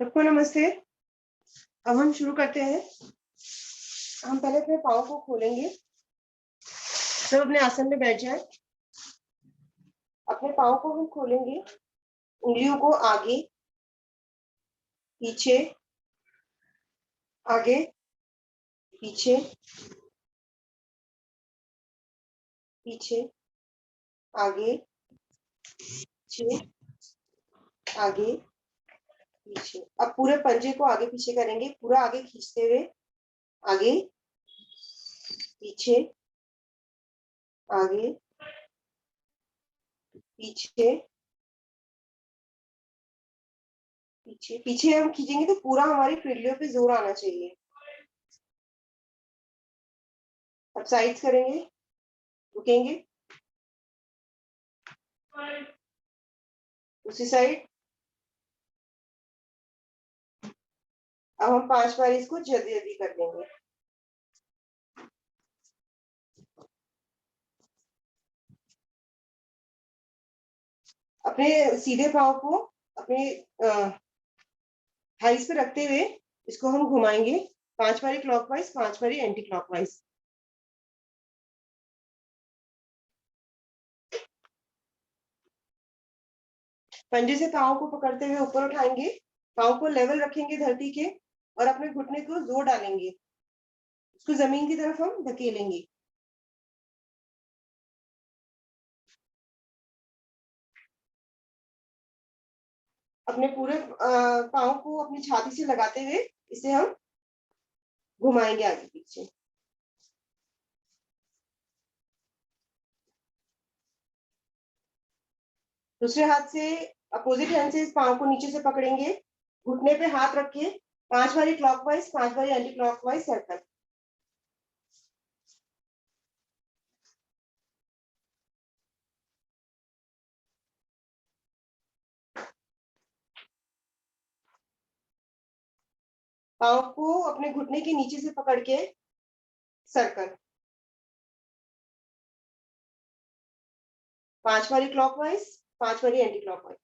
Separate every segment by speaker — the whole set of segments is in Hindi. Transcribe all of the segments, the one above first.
Speaker 1: सबको नमस्ते। अब हम शुरू करते हैं। हम पहले अपने पाँव को खोलेंगे। सब अपने आसन में बैठ जाएं। अपने पाँव को हम खोलेंगे, उंगलियों को आगे पीछे, आगे पीछे, पीछे, आगे पीछे, आगे पीछे। अब पूरे पंजे को आगे पीछे करेंगे, पूरा आगे खींचते हुए, आगे पीछे, आगे पीछे, पीछे। पीछे हम खींचेंगे तो पूरा हमारी पिंडलियों पे जोर आना चाहिए। अब साइड्स करेंगे, रुकेंगे, दूसरी साइड। अब हम 5 बार इसको जल्दी जल्दी कर देंगे। अपने सीधे पाँव को अपने थाइस पे रखते हुए इसको हम घुमाएंगे 5 बारी क्लॉकवाइज, 5 बारी एंटी क्लॉकवाइज। पंजे से पाँव को पकड़ते हुए ऊपर उठाएंगे, पाँव को लेवल रखेंगे धरती के और अपने घुटने को जोर डालेंगे, उसको जमीन की तरफ हम धकेलेंगे। अपने पूरे पाँव को अपनी छाती से लगाते हुए इसे हम घुमाएंगे आगे पीछे। दूसरे हाथ से अपोजिट हैंड से इस पाँव को नीचे से पकड़ेंगे, घुटने पे हाथ रख के 5 बारी क्लॉकवाइज, 5 बारी एंटी क्लॉकवाइज सर्कल। पाँव को अपने घुटने के नीचे से पकड़ के सर्कल। 5 बारी क्लॉकवाइज, 5 बारी एंटी क्लॉकवाइज।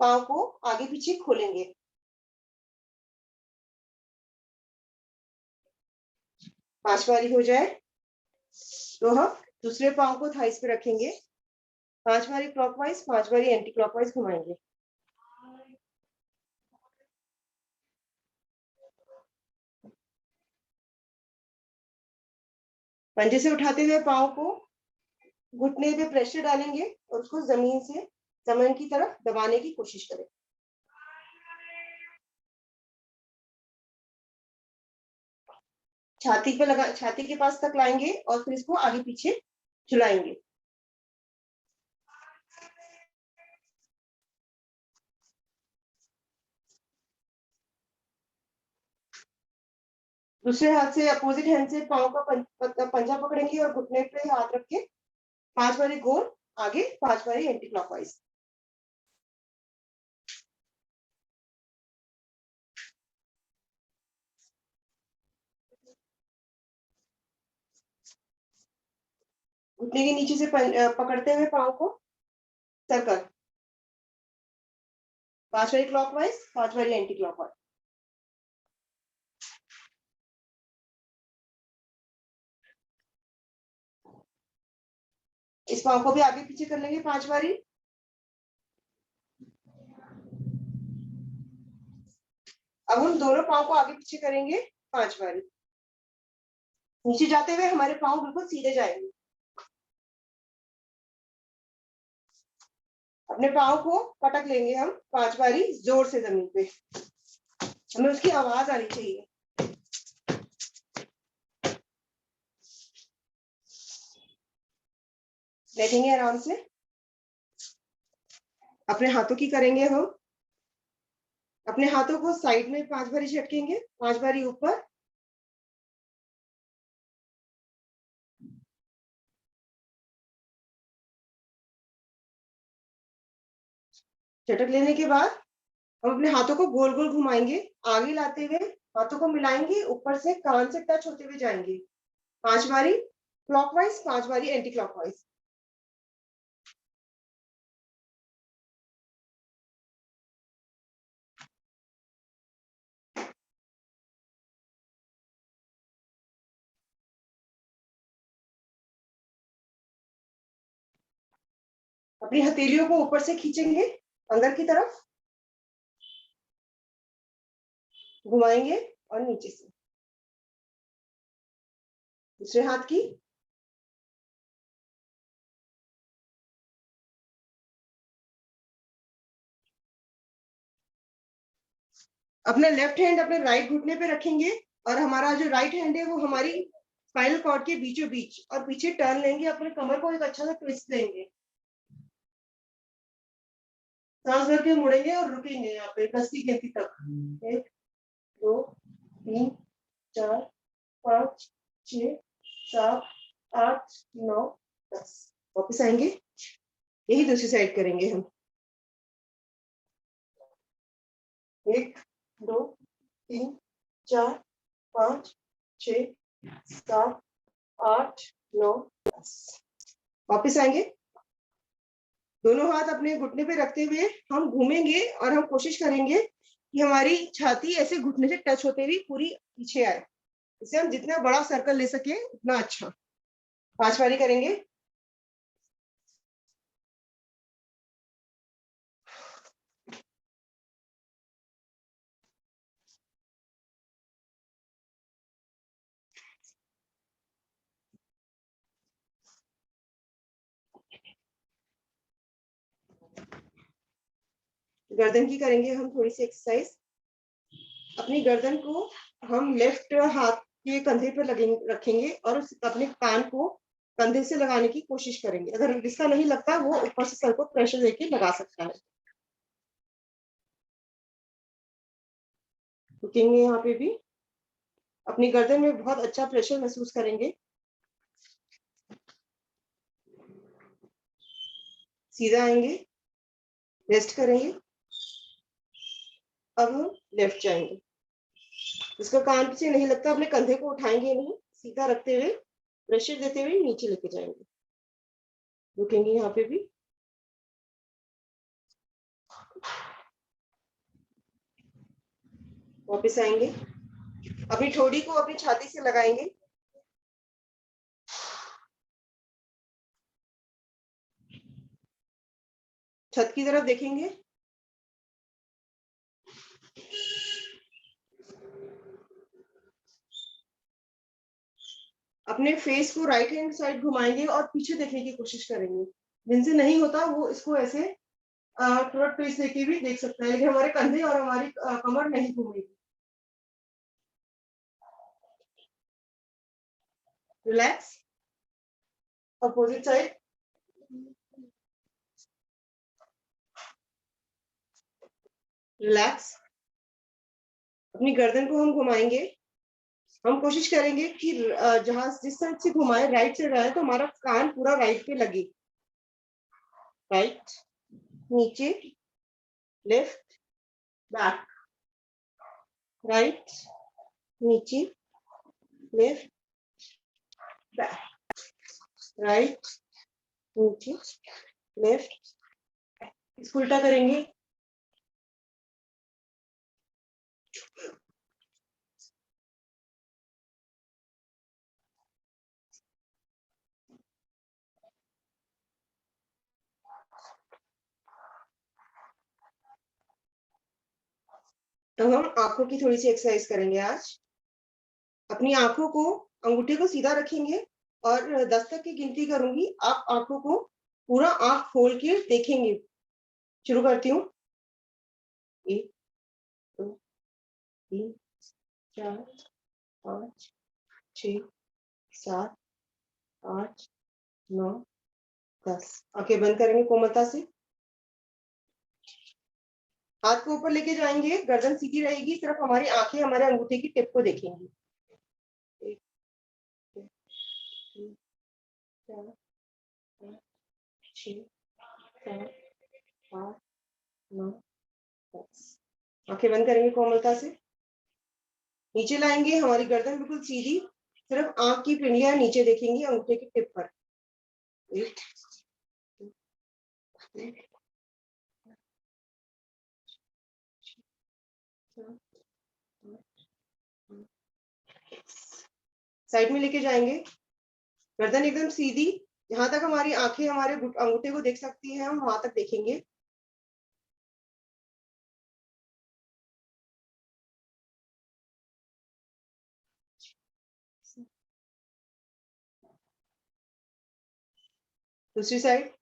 Speaker 1: पाँव को आगे पीछे खोलेंगे। 5 बारी हो जाए तो हम दूसरे पाँव को थाइस पे रखेंगे, 5 बारी क्लॉकवाइज, 5 बारी एंटी क्लॉकवाइज घुमाएंगे। पंजे से उठाते हुए पाँव को घुटने पे प्रेशर डालेंगे और उसको जमीन की तरफ दबाने की कोशिश करें। छाती के पास तक लाएंगे और फिर इसको आगे पीछे झुलाएंगे। दूसरे हाथ से अपोजिट हैंड से पाँव का पंजा पकड़ेंगे और घुटने पे हाथ रख के 5 बारी गोल आगे, 5 बारी एंटी क्लॉकवाइज। घुटने के नीचे से पकड़ते हुए पाँव को सर्कल, 5 बारी क्लॉकवाइज, 5 बारी एंटी क्लॉकवाइज। इस पाँव को भी आगे पीछे कर लेंगे 5 बारी। अब हम दोनों पाँव को आगे पीछे करेंगे 5 बारी। नीचे जाते हुए हमारे पाँव बिल्कुल सीधे जाएंगे। अपने पाँव को पटक लेंगे हम 5 बारी जोर से जमीन पे, हमें उसकी आवाज आनी चाहिए। बैठेंगे आराम से। अपने हाथों की करेंगे हम। अपने हाथों को साइड में 5 बारी झटकेंगे, 5 बारी ऊपर, झटक लेने के बाद हम अपने हाथों को गोल गोल घुमाएंगे, आगे लाते हुए हाथों को मिलाएंगे, ऊपर से कान से टच होते हुए जाएंगे। 5 बारी क्लॉकवाइज, 5 बारी एंटी क्लॉकवाइज। अपनी हथेलियों को ऊपर से खींचेंगे अंदर की तरफ, घुमाएंगे और नीचे से दूसरे हाथ की। अपना लेफ्ट हैंड अपने राइट घुटने पे रखेंगे और हमारा जो राइट हैंड है वो हमारी स्पाइनल कॉर्ड के बीचों बीच, और पीछे टर्न लेंगे, अपने कमर को एक अच्छा सा ट्विस्ट देंगे, सांस भर के मुड़ेंगे और रुकेंगे यहाँ पे 10 की गिनती तक। 1 2 3 4 5 6 7 8 9 10। वापस आएंगे, यही दूसरी साइड करेंगे हम। 1 2 3 4 5 6 7 8 9 10। वापस आएंगे, दोनों हाथ अपने घुटने पे रखते हुए हम घूमेंगे और हम कोशिश करेंगे कि हमारी छाती ऐसे घुटने से टच होते हुए पूरी पीछे आए। इससे हम जितना बड़ा सर्कल ले सके उतना अच्छा। 5 बारी करेंगे। गर्दन की करेंगे हम थोड़ी सी एक्सरसाइज। अपनी गर्दन को हम लेफ्ट हाथ के कंधे पर रखेंगे और अपने कान को कंधे से लगाने की कोशिश करेंगे। अगर जिसका नहीं लगता वो ऊपर से सर को प्रेशर देके लगा सकता है। रुकेंगे यहाँ पे भी, अपनी गर्दन में बहुत अच्छा प्रेशर महसूस करेंगे। सीधा आएंगे, रेस्ट करेंगे। अब हम लेफ्ट जाएंगे, जिसका कान पीछे नहीं लगता अपने कंधे को उठाएंगे नहीं, सीधा रखते हुए प्रेशर देते हुए नीचे लेके जाएंगे। रुकेंगे यहाँ पे भी, वापस आएंगे, अपनी ठोड़ी को अपनी छाती से लगाएंगे। छत की तरफ देखेंगे। अपने फेस को राइट हैंड साइड घुमाएंगे और पीछे देखने की कोशिश करेंगे। जिनसे नहीं होता वो इसको ऐसे थोड़ा ट्विस्ट देके भी देख सकता है, लेकिन हमारे कंधे और हमारी कमर नहीं घूमेगी। Relax, opposite side. रिलैक्स, अपनी गर्दन को हम घुमाएंगे। हम कोशिश करेंगे कि जहां जिस साइड से घुमाए, राइट से रहे तो हमारा कान पूरा राइट पे लगे। राइट, नीचे, लेफ्ट, बैक, राइट, नीचे, लेफ्ट, बैक, राइट, नीचे, लेफ्ट। इसको उल्टा करेंगे। तो हम आंखों की थोड़ी सी एक्सरसाइज करेंगे आज। अपनी आंखों को, अंगूठे को सीधा रखेंगे और 10 तक की गिनती करूंगी, आप आंखों को पूरा आंख खोल के देखेंगे। शुरू करती हूँ। 1 2 3 4 5 6 7 8 9 10। आंखें बंद करेंगे कोमलता से। हाथ को ऊपर लेके जाएंगे, गर्दन सीधी रहेगी, सिर्फ हमारी आंखें हमारे अंगूठे की टिप को देखेंगी। 1 2 3 4 5 6 7 8 9 10। आंखें बंद करेंगे कोमलता से। नीचे लाएंगे, हमारी गर्दन बिल्कुल सीधी, सिर्फ आंख की पिंडियां नीचे देखेंगी अंगूठे की टिप पर। 1 2 3 4 5 साइड में लेके जाएंगे, गर्दन एकदम सीधी, जहां तक हमारी आंखें हमारे अंगूठे को देख सकती हैं हम वहां तक देखेंगे। दूसरी साइड।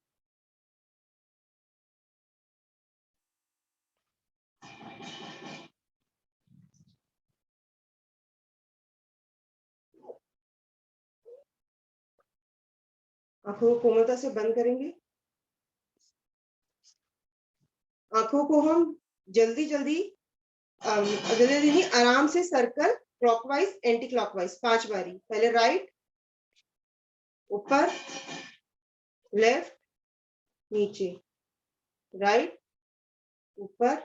Speaker 1: आंखों को कोमलता से बंद करेंगे। आंखों को हम जल्दी जल्दी जल्दी जल्दी नहीं, आराम से सर्कल क्लॉकवाइज एंटी क्लॉकवाइज 5 बारी। पहले राइट, ऊपर, लेफ्ट, नीचे, राइट, ऊपर,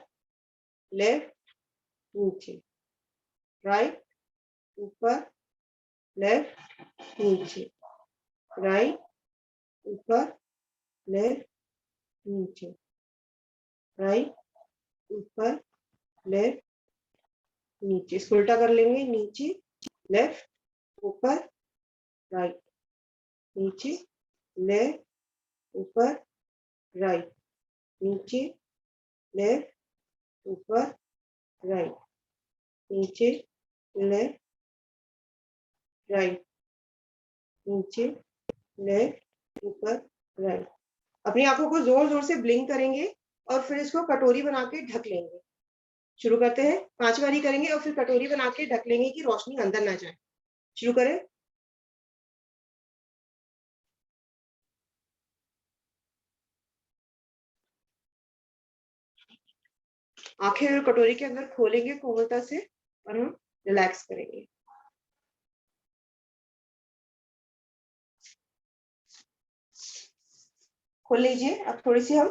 Speaker 1: लेफ्ट, नीचे, राइट, ऊपर, लेफ्ट, नीचे, राइट, ऊपर, लेफ्ट, नीचे, राइट, ऊपर, लेफ्ट, नीचे। इसको उल्टा कर लेंगे, नीचे, लेफ्ट, ऊपर, राइट, नीचे, लेफ्ट, ऊपर, राइट, नीचे, लेफ्ट, ऊपर, राइट, नीचे, लेफ्ट, राइट, नीचे, लेफ्ट, ऊपर, राइट। अपनी आंखों को जोर जोर से ब्लिंक करेंगे और फिर इसको कटोरी बना के ढक लेंगे। शुरू करते हैं, 5 बारी करेंगे और फिर कटोरी बना के ढक लेंगे कि रोशनी अंदर ना जाए। शुरू करें। आंखें कटोरी के अंदर खोलेंगे कोमलता से और हम रिलैक्स करेंगे। खोल लीजिए। अब थोड़ी सी हम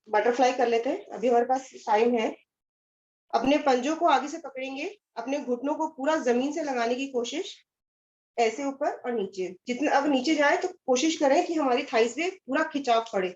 Speaker 1: बटरफ्लाई कर लेते हैं, अभी हमारे पास टाइम है। अपने पंजों को आगे से पकड़ेंगे, अपने घुटनों को पूरा जमीन से लगाने की कोशिश, ऐसे ऊपर और नीचे। जितना अब नीचे जाए तो कोशिश करें कि हमारी थाइस में पूरा खिंचाव पड़े।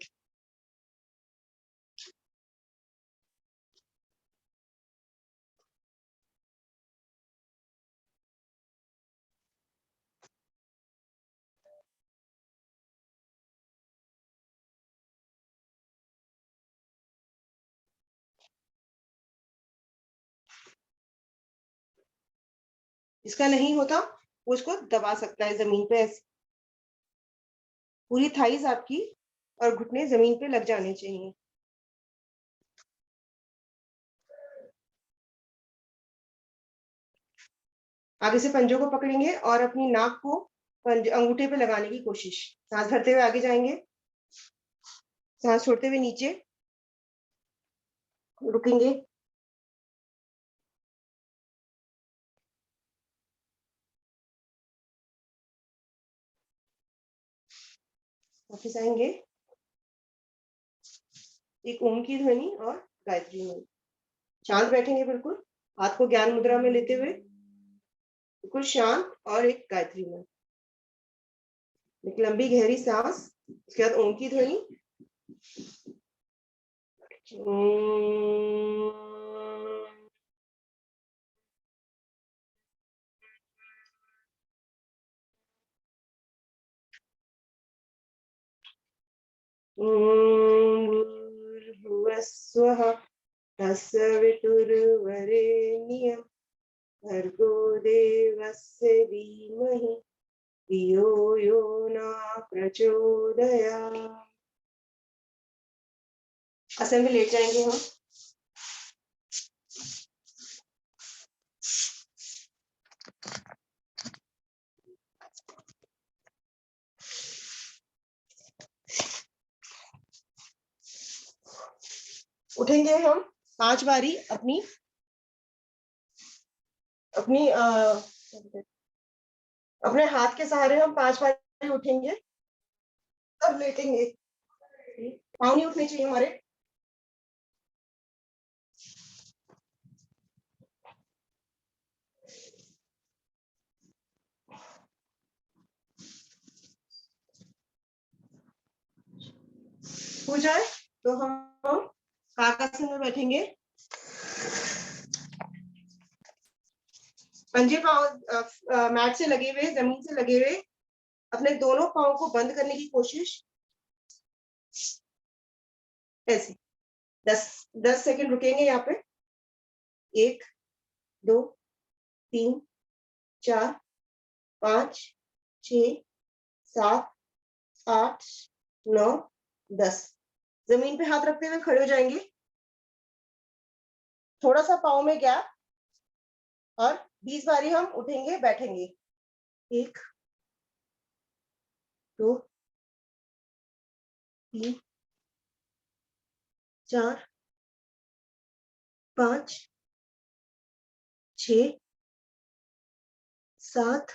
Speaker 1: इसका नहीं होता वो उसको दबा सकता है जमीन पे ऐसे। पूरी थाइस आपकी और घुटने जमीन पे लग जाने चाहिए। आगे से पंजों को पकड़ेंगे और अपनी नाक को अंगूठे पे लगाने की कोशिश। सांस भरते हुए आगे जाएंगे, सांस छोड़ते हुए नीचे रुकेंगे, वापस आएंगे। एक ओम की ध्वनि और गायत्री मंत्र। शांत बैठेंगे बिल्कुल, हाथ को ज्ञान मुद्रा में लेते हुए बिल्कुल शांत, और एक गायत्री मंत्र। एक लंबी गहरी सांस, उसके बाद ओम की ध्वनि। भूर्भुवस्वः तत्सवितुर्वरेण्यं भर्गो देवस्य धीमहि धियो यो न प्रचोदयात्। आसन में लेट जाएंगे हम। उठेंगे हम 5 बारी अपनी अपनी अपने हाथ के सहारे हम 5 बारी उठेंगे। अब लेटेंगे, पाँव नहीं उठने चाहिए हमारे। हो जाए तो हम काकासन में बैठेंगे। पंजे पाँव मैट से लगे हुए, जमीन से लगे हुए, अपने दोनों पाँव को बंद करने की कोशिश, ऐसे 10 सेकंड रुकेंगे यहाँ पे। 1 2 3 4 5 6 7 8 9 10। जमीन पे हाथ रखते हुए खड़े हो जाएंगे। थोड़ा सा पाँव में गैप और 20 बारी हम उठेंगे बैठेंगे। 1 2 3 4 5 6 7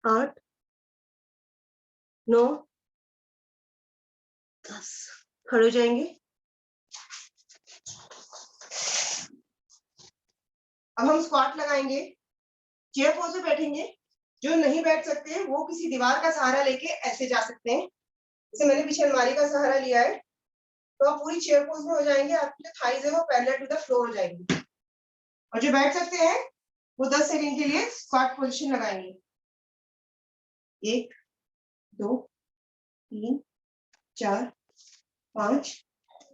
Speaker 1: 8 9 10। खड़े हो जाएंगे। अब हम स्क्वाट लगाएंगे। चेयर पोज में बैठेंगे। जो नहीं बैठ सकते हैं वो किसी दीवार का सहारा लेके ऐसे जा सकते हैं। जैसे मैंने पीछे अलमारी का सहारा लिया है, तो आप पूरी चेयर पोज में हो जाएंगे। आपकी जो थाइज है वो पैरेलल टू द फ्लोर हो जाएंगी। और जो बैठ सकते हैं वो 10 सेकंड के लिए स्क्वाट पोजीशन लगाएंगे। 1 2 3 4 5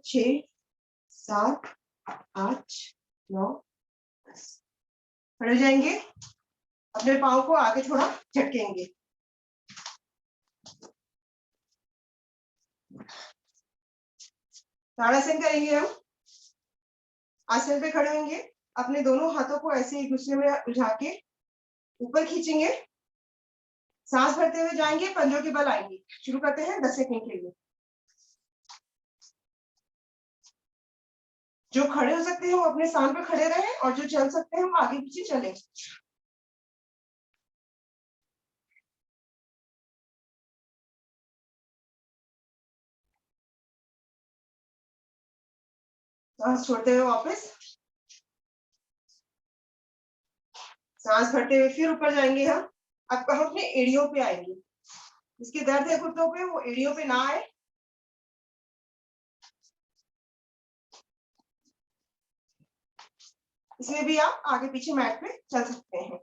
Speaker 1: 6 7 8 9 10। खड़े हो जाएंगे। अपने पाँव को आगे थोड़ा झटकेंगे। ताड़ासन करेंगे हम। आसन पे खड़े होंगे। अपने दोनों हाथों को ऐसे एक दूसरे में उलझा के ऊपर खींचेंगे। सांस भरते हुए जाएंगे, पंजों के बल आएंगे। शुरू करते हैं 10 सेकंड के लिए। जो खड़े हो सकते हैं वो अपने स्थान पर खड़े रहें और जो चल सकते हैं वो आगे पीछे चलें। सांस छोड़ते हुए वापस। सांस भरते हुए फिर ऊपर जाएंगे हम। अब हम अपने एड़ियों पे आएंगे। जिसके दर्द है घुटनों पे वो एड़ियों पे ना आए। इसमें भी आप आगे पीछे मैट पे चल सकते हैं।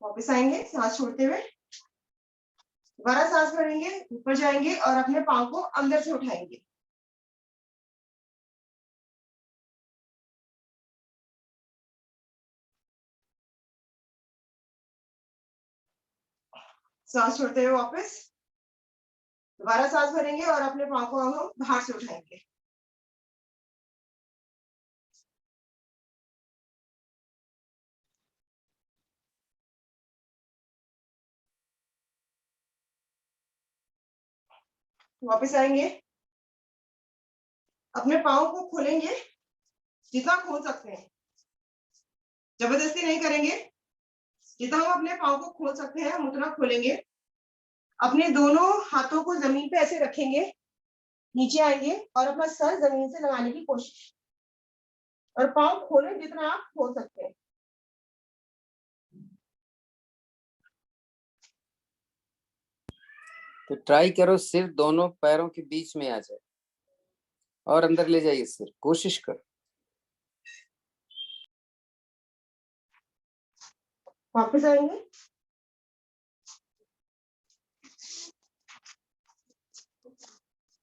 Speaker 1: वापस आएंगे सांस छोड़ते हुए। दोबारा सांस भरेंगे, ऊपर जाएंगे और अपने पाँव को अंदर से उठाएंगे। सांस छोड़ते हुए वापस। दोबारा सांस भरेंगे और अपने पाँव को हम बाहर से उठाएंगे। वापस आएंगे। अपने पाँव को खोलेंगे जितना खोल सकते हैं। जबरदस्ती नहीं करेंगे। जितना हम अपने पाँव को खोल सकते हैं हम उतना खोलेंगे। अपने दोनों हाथों को जमीन पे ऐसे रखेंगे। नीचे आएंगे और अपना सर जमीन से लगाने की कोशिश। और पाँव खोलें जितना आप खोल सकते हैं।
Speaker 2: तो ट्राई करो सिर्फ दोनों पैरों के बीच में आ जाए और अंदर ले जाइए सिर, कोशिश करो।
Speaker 1: वापस आएंगे।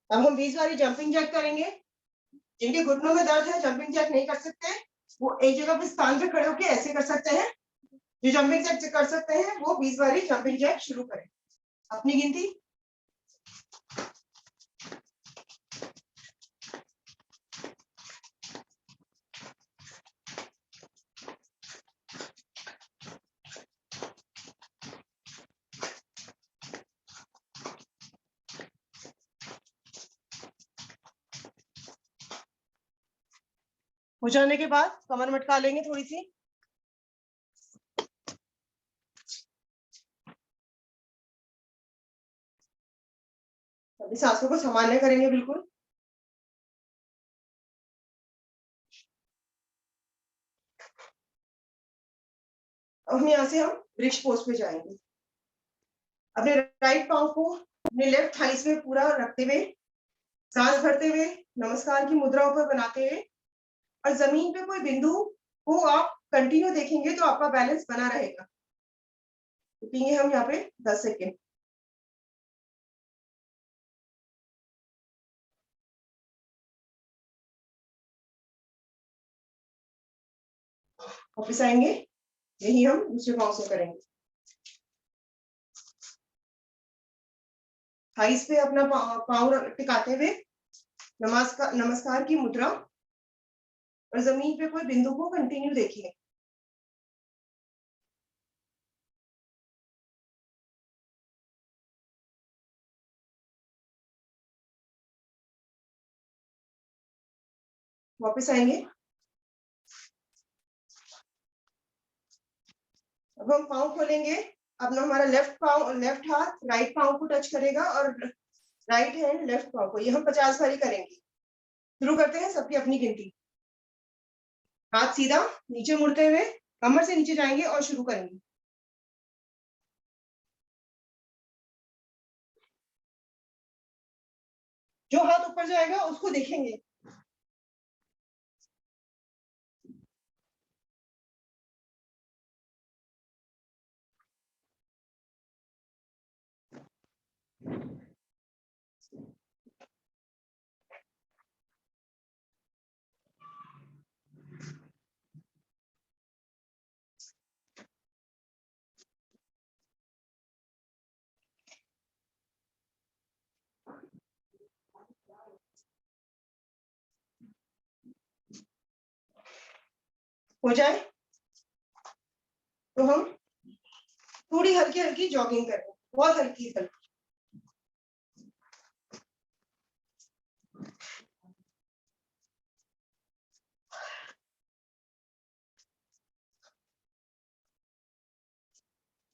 Speaker 1: अब हम 20 बारी जंपिंग जैक करेंगे। जिनके घुटनों में दर्द है जंपिंग जैक नहीं कर सकते वो एक जगह पे स्थान पे खड़े होकर ऐसे कर सकते हैं। जो जंपिंग जैक कर सकते हैं वो 20 बारी जंपिंग जैक शुरू करें। अपनी गिनती। हो जाने के बाद कमर मटका लेंगे थोड़ी सी। अभी सांसों को सामान्य करेंगे बिल्कुल। अब यहाँ से हम वृक्ष पोज पे जाएंगे। अपने राइट पाँव को अपने लेफ्ट थाइस में पूरा रखते हुए सांस भरते हुए नमस्कार की मुद्रा ऊपर बनाते हुए और जमीन पे कोई बिंदु को आप कंटिन्यू देखेंगे तो आपका बैलेंस बना रहेगा। रुकेंगे हम यहाँ पे 10 सेकेंड। वापिस आएंगे, यही हम दूसरे पाँव से करेंगे। थाइस पे अपना पाँव टिकाते हुए नमस्कार की मुद्रा, और जमीन पे कोई बिंदु को कंटिन्यू देखिए। वापस आएंगे। अब हम पाँव खोलेंगे। अपना हमारा लेफ्ट हाथ राइट पाँव को टच करेगा और राइट हैंड लेफ्ट पाँव को। ये हम 50 बारी करेंगे। शुरू करते हैं, सबकी अपनी गिनती। हाथ सीधा नीचे मुड़ते हुए कमर से नीचे जाएंगे और शुरू करेंगे। जो हाथ ऊपर जाएगा उसको देखेंगे। हो जाए तो हम थोड़ी हल्की हल्की जॉगिंग करें, बहुत हल्की हल्की।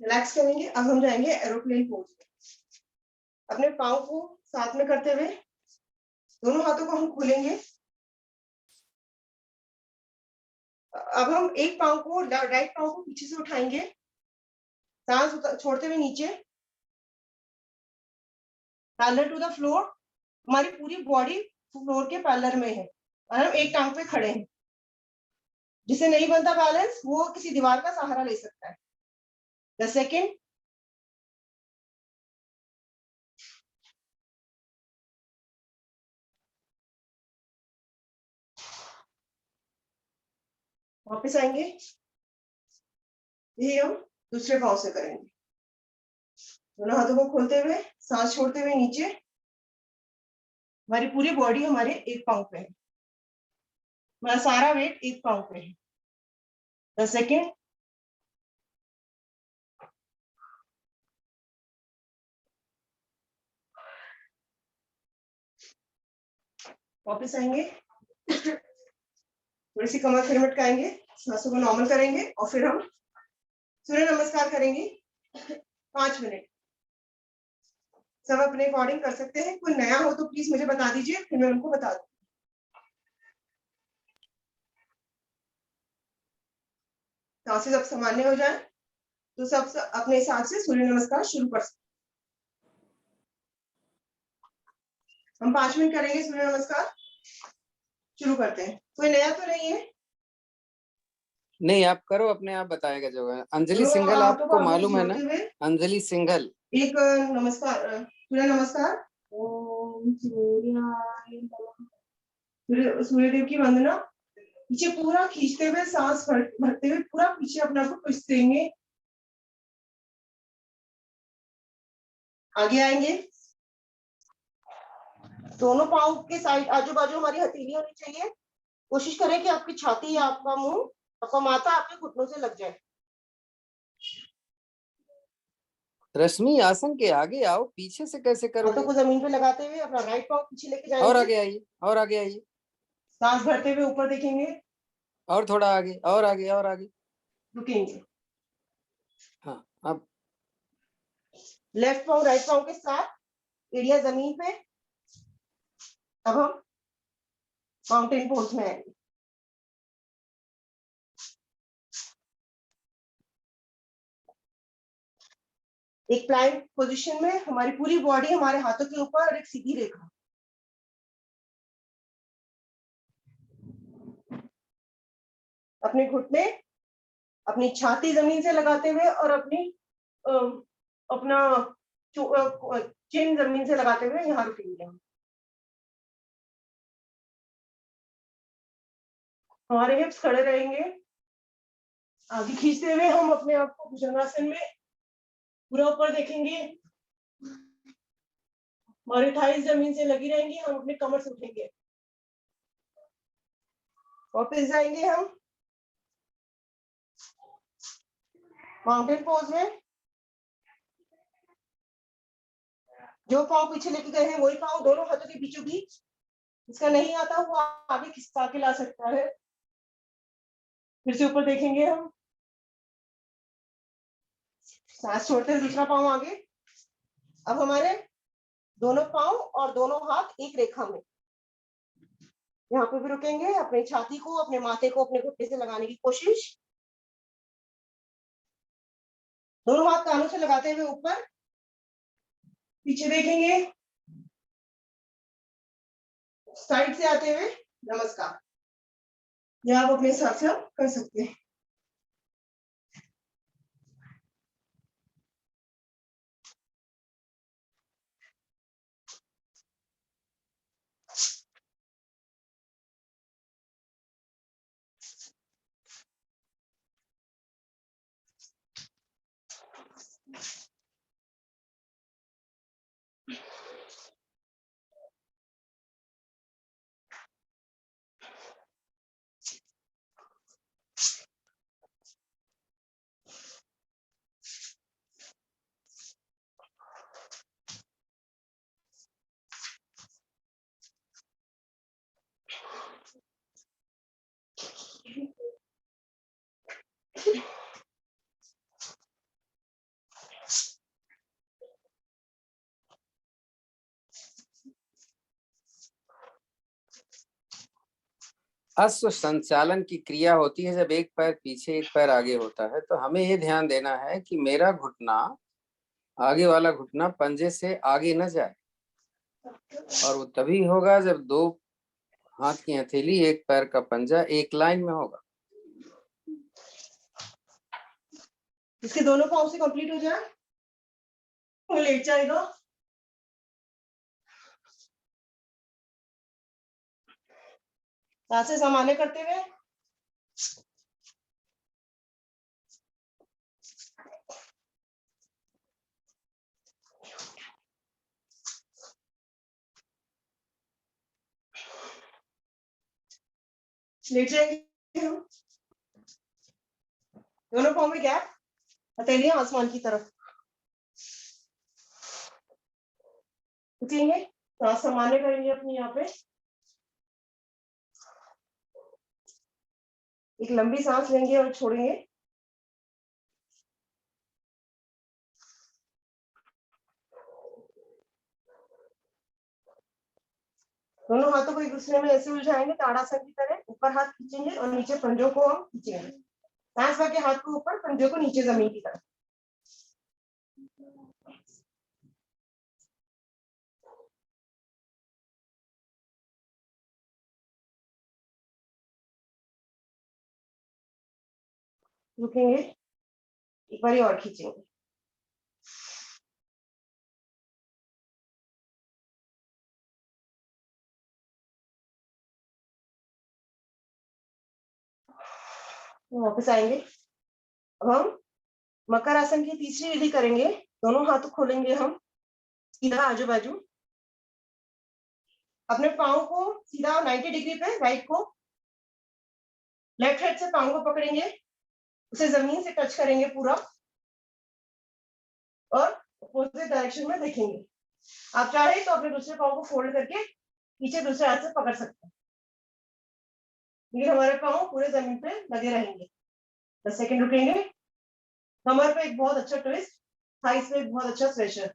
Speaker 1: रिलैक्स करेंगे। अब हम जाएंगे एरोप्लेन पोज में। अपने पाँव को साथ में करते हुए दोनों हाथों को हम खोलेंगे। अब हम एक पाँव को, राइट पाँव को पीछे से उठाएंगे, सांस छोड़ते हुए नीचे, पैरेलल टू द फ्लोर। हमारी पूरी बॉडी फ्लोर के पैरेलल में है और हम एक टांग पे खड़े हैं। जिसे नहीं बनता बैलेंस वो किसी दीवार का सहारा ले सकता है। 10 सेकेंड। वापस आएंगे, यही हम दूसरे पाँव से करेंगे। दोनों हाथों को खोलते हुए सांस छोड़ते हुए नीचे, हमारी पूरी बॉडी हमारे एक पाँव पे है, हमारा सारा वेट एक पाँव पे है। 10 सेकेंड। वापस आएंगे, थोड़ी सी कमर फिर मटकाएंगे, सांसों को नॉर्मल करेंगे और फिर हम सूर्य नमस्कार करेंगे 5 मिनट। सब अपने अकॉर्डिंग कर सकते हैं। कोई नया हो तो प्लीज मुझे बता दीजिए, फिर मैं उनको बता दूँ। सांसें जब सामान्य हो जाए तो सब अपने हिसाब से सूर्य नमस्कार शुरू कर सकते। हम 5 मिनट करेंगे सूर्य नमस्कार। शुरू करते हैं। कोई नया तो नहीं है?
Speaker 2: नहीं, आप करो, अपने आप बताएगा जो है। अंजलि सिंघल आपको मालूम है ना? अंजलि सिंघल।
Speaker 1: एक नमस्कार, सूर्य नमस्कार। ओम सूर्याय नमः। सूर्यदेव की वंदना। पीछे पूरा खींचते हुए सांस भरते हुए पूरा पीछे अपना को ट्विस्ट देंगे। आगे आएंगे, दोनों पाँव के साइड आजू बाजू हमारी हथेली होनी चाहिए। कोशिश करें कि आपकी छाती या आपका मुंह, आपका माथा आपके घुटनों से लग जाए।
Speaker 2: रश्मि, आसन के आगे आओ, पीछे से कैसे
Speaker 1: हाथों
Speaker 2: करोगे?
Speaker 1: को जमीन पे लगाते हुए अपना राइट पाँव पीछे लेके जाएंगे।
Speaker 2: और आगे आइए, और आगे आइए।
Speaker 1: सांस भरते हुए ऊपर देखेंगे।
Speaker 2: और थोड़ा आगे, और आगे, और आगे।
Speaker 1: रुकेंगे।
Speaker 2: हाँ, अब
Speaker 1: लेफ्ट पाँव राइट पाँव के साथ एरिया जमीन पे। अब हम माउंटेन पोज में आएंगे। एक प्लैंक पोजीशन में हमारी पूरी बॉडी हमारे हाथों के ऊपर और एक सीधी रेखा। अपने घुटने, अपनी छाती जमीन से लगाते हुए और अपना चिन जमीन से लगाते हुए यहाँ रुकेंगे हम। हमारे हिप्स खड़े रहेंगे, आगे खींचते हुए हम अपने आप को भुजंगासन में पूरा ऊपर देखेंगे। हमारी थाइस जमीन से लगी रहेंगी, हम अपने कमर से उठेंगे। वापस जाएंगे हम माउंटेन पोज में। जो पाँव पीछे लेके गए हैं वही पाँव दोनों हाथों के बीचों बीच। इसका नहीं आता वो आगे खिसका के ला सकता है। फिर से ऊपर देखेंगे हम, सांस छोड़ते हैं, दूसरा पाँव आगे। अब हमारे दोनों पाँव और दोनों हाथ एक रेखा में, यहाँ पे भी रुकेंगे। अपनी छाती को, अपने माथे को अपने घुटने से लगाने की कोशिश। दोनों हाथ कानों से लगाते हुए ऊपर, पीछे देखेंगे, साइड से आते हुए नमस्कार। यह आप अपने हिसाब से कर सकते हैं।
Speaker 2: अश्व संचालन की क्रिया होती है जब एक पैर पीछे एक पैर आगे होता है। तो हमें ये ध्यान देना है कि मेरा घुटना, आगे वाला घुटना पंजे से आगे न जाए, और वो तभी होगा जब दो हाथ की हथेली, एक पैर का पंजा एक लाइन में होगा।
Speaker 1: इसके दोनों पाँव से कंप्लीट हो जाए, वो लेट जाएगा। सांसें सामान्य करते हुए लेट जाएंगे हम। दोनों पाँव में गैप, हथेलियां आसमान की तरफ उठेंगे। सांस सामान्य करेंगे अपनी। यहाँ पे एक लंबी सांस लेंगे और छोड़ेंगे। दोनों हाथों को एक दूसरे में ऐसे उलझाएंगे ताड़ासन की तरह। ऊपर हाथ खींचेंगे और नीचे पंजों को हम खींचेंगे। सांस भर के हाथ को ऊपर, पंजों को नीचे जमीन की तरफ। रुकेंगे, एक बार और खींचेंगे। वापस आएंगे। अब हम मकर आसन की तीसरी विधि करेंगे। दोनों हाथ खोलेंगे हम सीधा आजू बाजू। अपने पाँव को सीधा 90 डिग्री पे, राइट को लेफ्ट हैंड से पाँव को पकड़ेंगे, उसे जमीन से टच करेंगे पूरा और अपोजिट डायरेक्शन में देखेंगे। आप चाहे तो अपने दूसरे पाँव को फोल्ड करके पीछे दूसरे हाथ से पकड़ सकते हैं, लेकिन हमारे पाँव पूरे जमीन पे लगे रहेंगे। 10 सेकंड रुकेंगे। कमर पे एक बहुत अच्छा ट्विस्ट, थाइस पे एक बहुत अच्छा प्रेशर।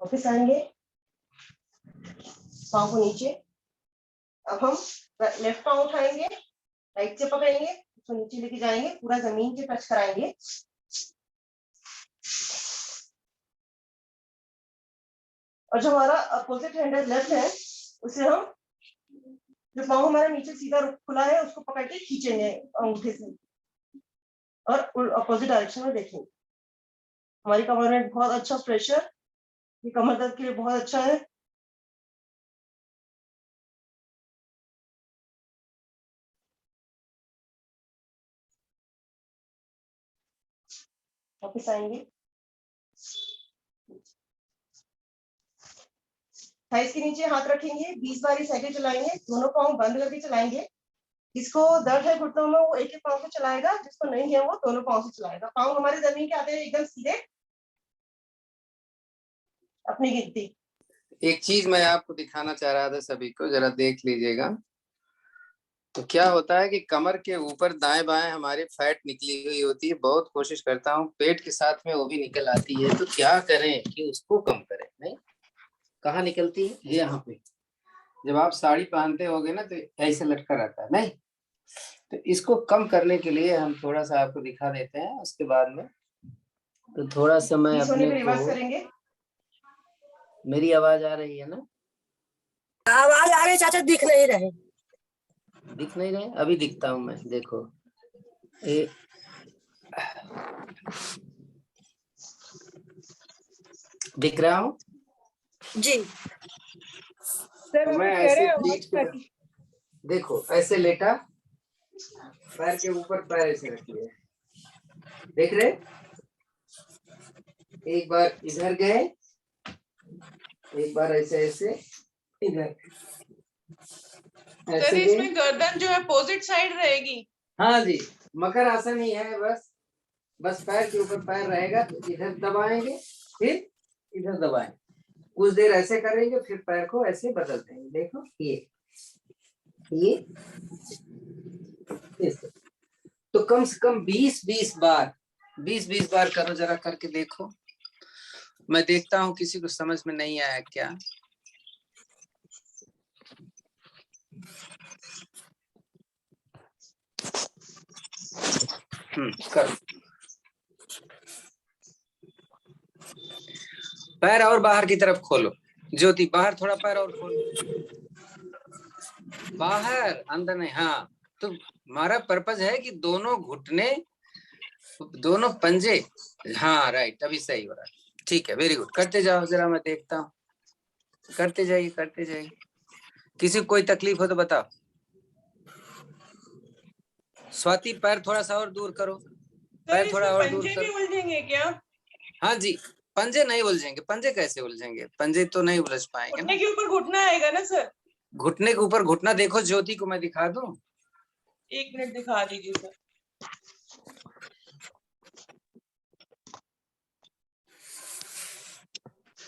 Speaker 1: वापस आएंगे, पाँव को नीचे। अब हम लेफ्ट पाँव उठाएंगे, राइट से पकड़ेंगे, उसको नीचे लेके जाएंगे, पूरा जमीन से टच कराएंगे। और जो हमारा अपोजिट हैंड है, लेफ्ट है, उसे हम जो पाँव हमारा नीचे सीधा खुला है उसको पकड़ के खींचेंगे अंगूठे से और अपोजिट डायरेक्शन में देखेंगे। हमारी कमर में बहुत अच्छा प्रेशर, ये कमर दर्द के लिए बहुत अच्छा है। वापस आएंगे, थाइस के नीचे हाथ रखेंगे, 20 बार ये साइकिल चलाएंगे, दोनों पाँव बंद करके चलाएंगे। जिसको दर्द है घुटनों में वो एक एक पाँव से चलाएगा, जिसको नहीं है वो दोनों पाँव से चलाएगा। पाँव हमारे जमीन के आते हैं एकदम सीधे, अपनी गिनती।
Speaker 2: एक चीज मैं आपको दिखाना चाह रहा था, सभी को जरा देख लीजिएगा। तो क्या होता है कि कमर के ऊपर दाएं बाएं हमारी फैट निकली हुई होती है, बहुत कोशिश करता हूँ पेट के साथ में वो भी निकल आती है, तो क्या करें कि उसको कम करें। नहीं, कहाँ निकलती है? ये यहाँ पे। जब आप साड़ी पहनते होगे ना तो ऐसे लटका रहता है, नहीं? तो इसको कम करने के लिए हम थोड़ा सा आपको दिखा देते हैं, उसके बाद में तो थोड़ा सा मैं अपने को,
Speaker 1: रिवर्स करेंगे।
Speaker 2: मेरी आवाज आ रही है ना?
Speaker 1: आवाज आ रही चाचा, दिख नहीं रहे।
Speaker 2: दिख नहीं रहे? अभी दिखता हूँ मैं, देखो। ए, दिख रहा हूँ
Speaker 1: जी
Speaker 2: तो मैं ऐसे पीठ पे, देखो ऐसे लेटा, पैर के ऊपर पैर ऐसे रखिए, देख रहे? एक बार इधर गए, एक बार ऐसे ऐसे इधर,
Speaker 3: सर इसमें गर्दन जो है अपोजिट साइड रहेगी?
Speaker 2: हाँ जी, मकर आसन ही है, बस पैर के ऊपर पैर रहेगा, तो इधर दबाएंगे, फिर इधर दबाएं, कुछ देर ऐसे करेंगे, फिर पैर को ऐसे बदल देंगे। देखो ये इस, तो कम से कम 20-20 बार करो, जरा करके देखो। मैं देखता हूँ किसी को समझ में नहीं आया क्या। करो। पैर और बाहर की तरफ खोलो, ज्योति बाहर थोड़ा पैर और खोलो, बाहर, अंदर नहीं। हाँ, तो हमारा पर्पज है कि दोनों घुटने, दोनों पंजे, हाँ राइट, अभी सही हो रहा है, ठीक है, वेरी गुड। करते जाओ जरा, मैं देखता हूँ, करते जाइए करते जाइए। किसी को कोई तकलीफ हो तो बताओ। स्वाति पैर थोड़ा सा और दूर करो, पैर थोड़ा और दूर
Speaker 3: पंजे भी
Speaker 2: करो।
Speaker 3: उलझेंगे क्या?
Speaker 2: हाँ जी, पंजे नहीं उलझेंगे। पंजे कैसे उलझेंगे? पंजे तो नहीं उलझ पाएंगे ना।
Speaker 3: घुटने के ऊपर घुटना आएगा ना सर?
Speaker 2: घुटने के ऊपर घुटना, देखो ज्योति को मैं दिखा दूं।
Speaker 3: 1 मिनट दिखा दीजिए सर।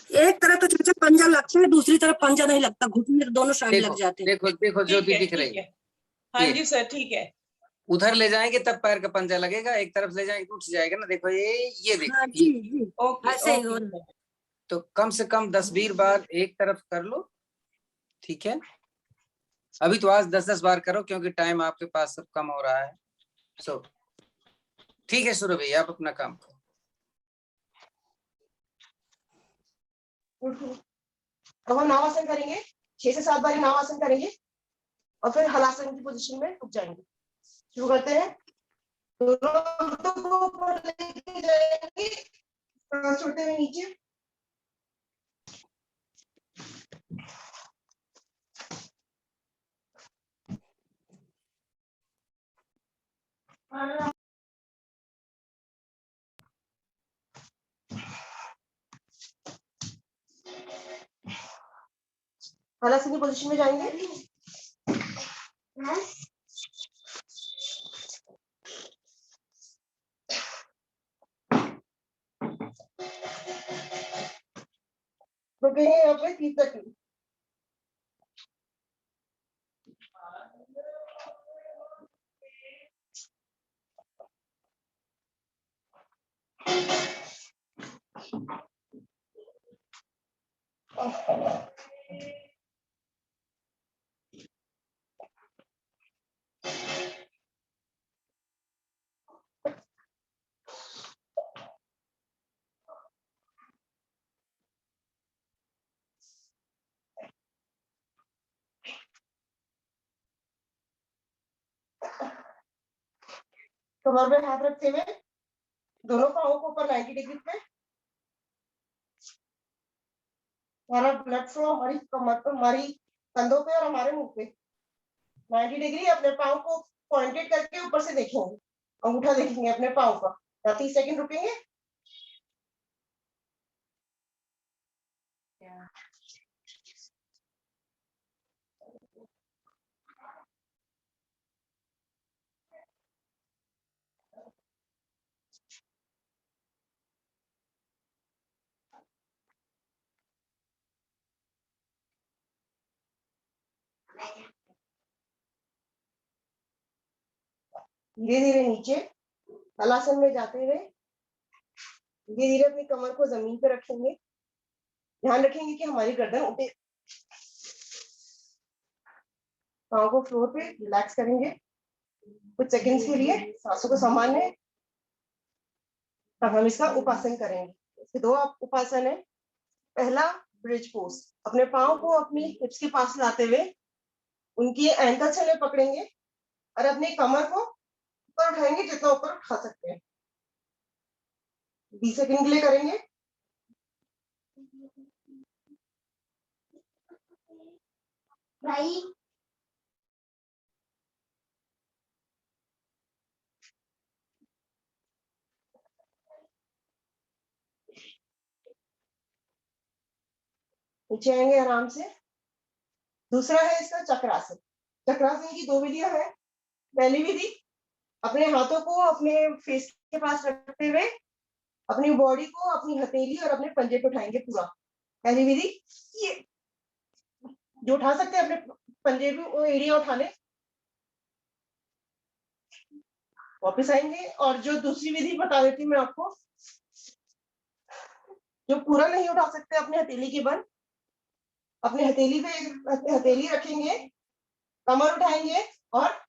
Speaker 1: एक तरफ तो चाचा पंजा लगता है, दूसरी तरफ पंजा नहीं लगता, घुटने दोनों साइड लग
Speaker 2: देखो
Speaker 1: जाते हैं।
Speaker 2: देखो देखो, ज्योति दिख रही
Speaker 3: ठीक
Speaker 2: है।
Speaker 3: है, हाँ
Speaker 2: ये
Speaker 3: जी सर, ठीक है।
Speaker 2: उधर ले जाएंगे तब पैर का पंजा लगेगा, एक तरफ ले जाएंगे उठ जाएगा ना। देखो ये देखो
Speaker 1: हाँ जी जी,
Speaker 3: ओके
Speaker 1: ऐसे ही हो
Speaker 3: ओके
Speaker 1: रहा है।
Speaker 3: सर।
Speaker 2: तो कम से कम 10-20 बार एक तरफ कर लो, ठीक है? अभी तो आज 10-10 बार करो, क्योंकि टाइम आपके पास सब कम हो रहा है। सो ठीक है सुरभि, भैया आप अपना काम करो।
Speaker 1: अब हम नावासन करेंगे, 6 से 7 बार नावासन करेंगे और फिर हलासन की पोजीशन में रुक जाएंगे। शुरू करते हैं, दोनों हाथों को ऊपर लेके जाएंगे, छोटे हुए नीचे। हलासन की पोजीशन में जाएंगे। रुकेंगे यहाँ पे 30 सेकंड। कमर पे हाथ रखते हुए दोनों पाँवों को ऊपर 90 डिग्री पे। हमारा ब्लड फ्लो हमारी कमर पर, हमारी कंधों पे और हमारे मुंह पे 90 डिग्री। अपने पाँव को पॉइंटेड करके ऊपर से देखेंगे, अंगूठा देखेंगे अपने पाँव का। 30 सेकंड रुकेंगे। धीरे धीरे नीचे हलासन में जाते हुए धीरे धीरे अपनी कमर को जमीन पे रखेंगे। ध्यान रखेंगे कि हमारी गर्दन उठे। पाँव को फ्लोर पे रिलैक्स करेंगे कुछ सेकंड्स के लिए, सांसों को संभालने। अब हम इसका उपासन करेंगे। इसके दो उपासन है। पहला ब्रिज पोज, अपने पाँव को अपनी हिप्स के पास लाते हुए उनकी एंकल से पकड़ेंगे और अपनी कमर को ऊपर उठाएंगे, जितना ऊपर उठा सकते हैं। 20 सेकंड के लिए करेंगे। भाई नीचे आएंगे आराम से। दूसरा है इसका चक्रासन। चक्रासन की दो विधियां हैं। पहली विधि, अपने हाथों को अपने फेस के पास रखते हुए अपनी बॉडी को अपनी हथेली और अपने पंजे पे उठाएंगे पूरा। पहली विधि ये, जो उठा सकते हैं अपने पंजे पे वो एरिया उठा ले। वापस आएंगे। और जो दूसरी विधि बता देती हूँ मैं आपको, जो पूरा नहीं उठा सकते अपने हथेली के बल, अपने हथेली पे हथेली रखेंगे, कमर उठाएंगे और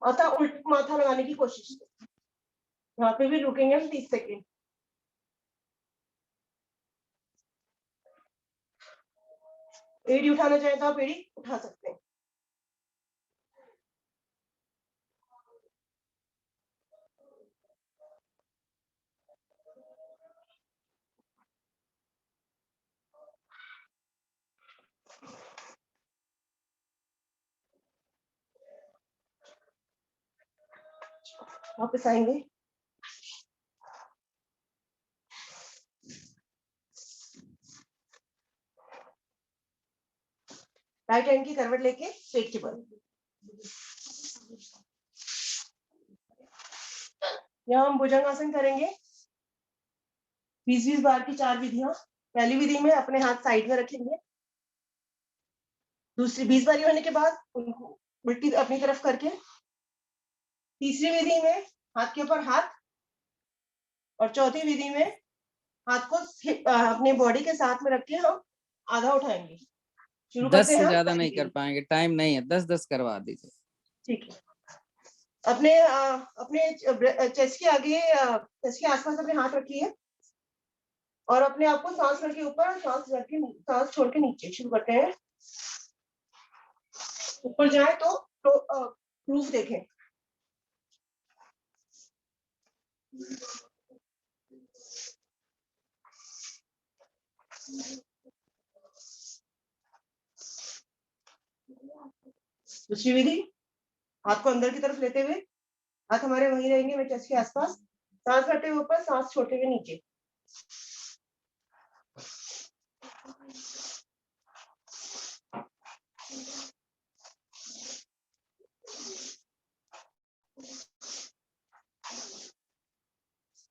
Speaker 1: माथा उल्ट माथा लगाने की कोशिश। यहाँ पे भी रुकेंगे हम 30 सेकेंड। एड़ी उठाना चाहे तो आप एड़ी उठा सकते हैं। वापस आएंगे। राइट हैंड की करवट लेके पेट के बल। यहाँ हम भुजंगासन करेंगे। 20-20 बार की 4 विधियां। पहली विधि में अपने हाथ साइड में रखेंगे। दूसरी 20 बारी होने के बाद उनको उल्टी अपनी तरफ करके, तीसरी विधि में हाथ के ऊपर हाथ, और चौथी विधि में हाथ को अपने बॉडी के साथ में रख के हम आधा उठाएंगे। शुरू
Speaker 2: 10
Speaker 1: करते हैं
Speaker 2: से
Speaker 1: हम
Speaker 2: ज्यादा
Speaker 1: पहली
Speaker 2: नहीं कर
Speaker 1: विधि।
Speaker 2: पाएंगे, टाइम नहीं है। 10-10 करवा दीजिए।
Speaker 1: ठीक है। अपने चेस्ट के आगे, चेस्ट के आसपास अपने हाथ रखिए और अपने आप को सांस करके ऊपर, सांस छोड़ के नीचे। शुरू करते हैं। ऊपर जाए तो प्रूफ देखें। दूसरी विधि, हाथ को अंदर की तरफ लेते हुए, हाथ हमारे वहीं रहेंगे मेरे चेस्ट के आसपास, सांस करते हुए ऊपर, सांस छोड़ते हुए नीचे।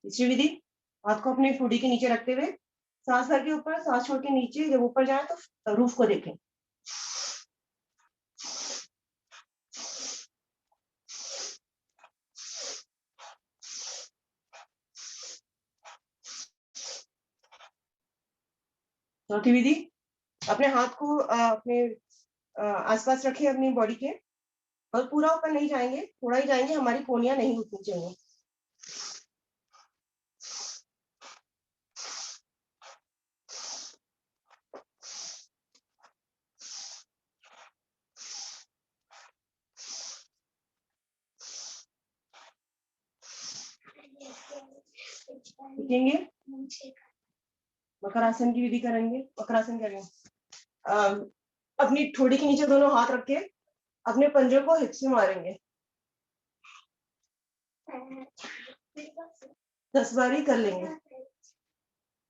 Speaker 1: तीसरी विधि, हाथ को अपने ठोड़ी के नीचे रखते हुए सांस करके ऊपर, सांस छोड़ के नीचे। जब ऊपर जाए तो रूफ को देखें। चौथी विधि, अपने हाथ को अपने आसपास रखें अपनी बॉडी के, और पूरा ऊपर नहीं जाएंगे, थोड़ा ही जाएंगे। हमारी कोहनियां नहीं उठनी चाहिए। झुकेंगे, मकरासन की विधि करेंगे, मकरासन करेंगे। अपनी ठोड़ी के नीचे दोनों हाथ रख के अपने पंजों को हिप से मारेंगे, 10 बारी कर लेंगे।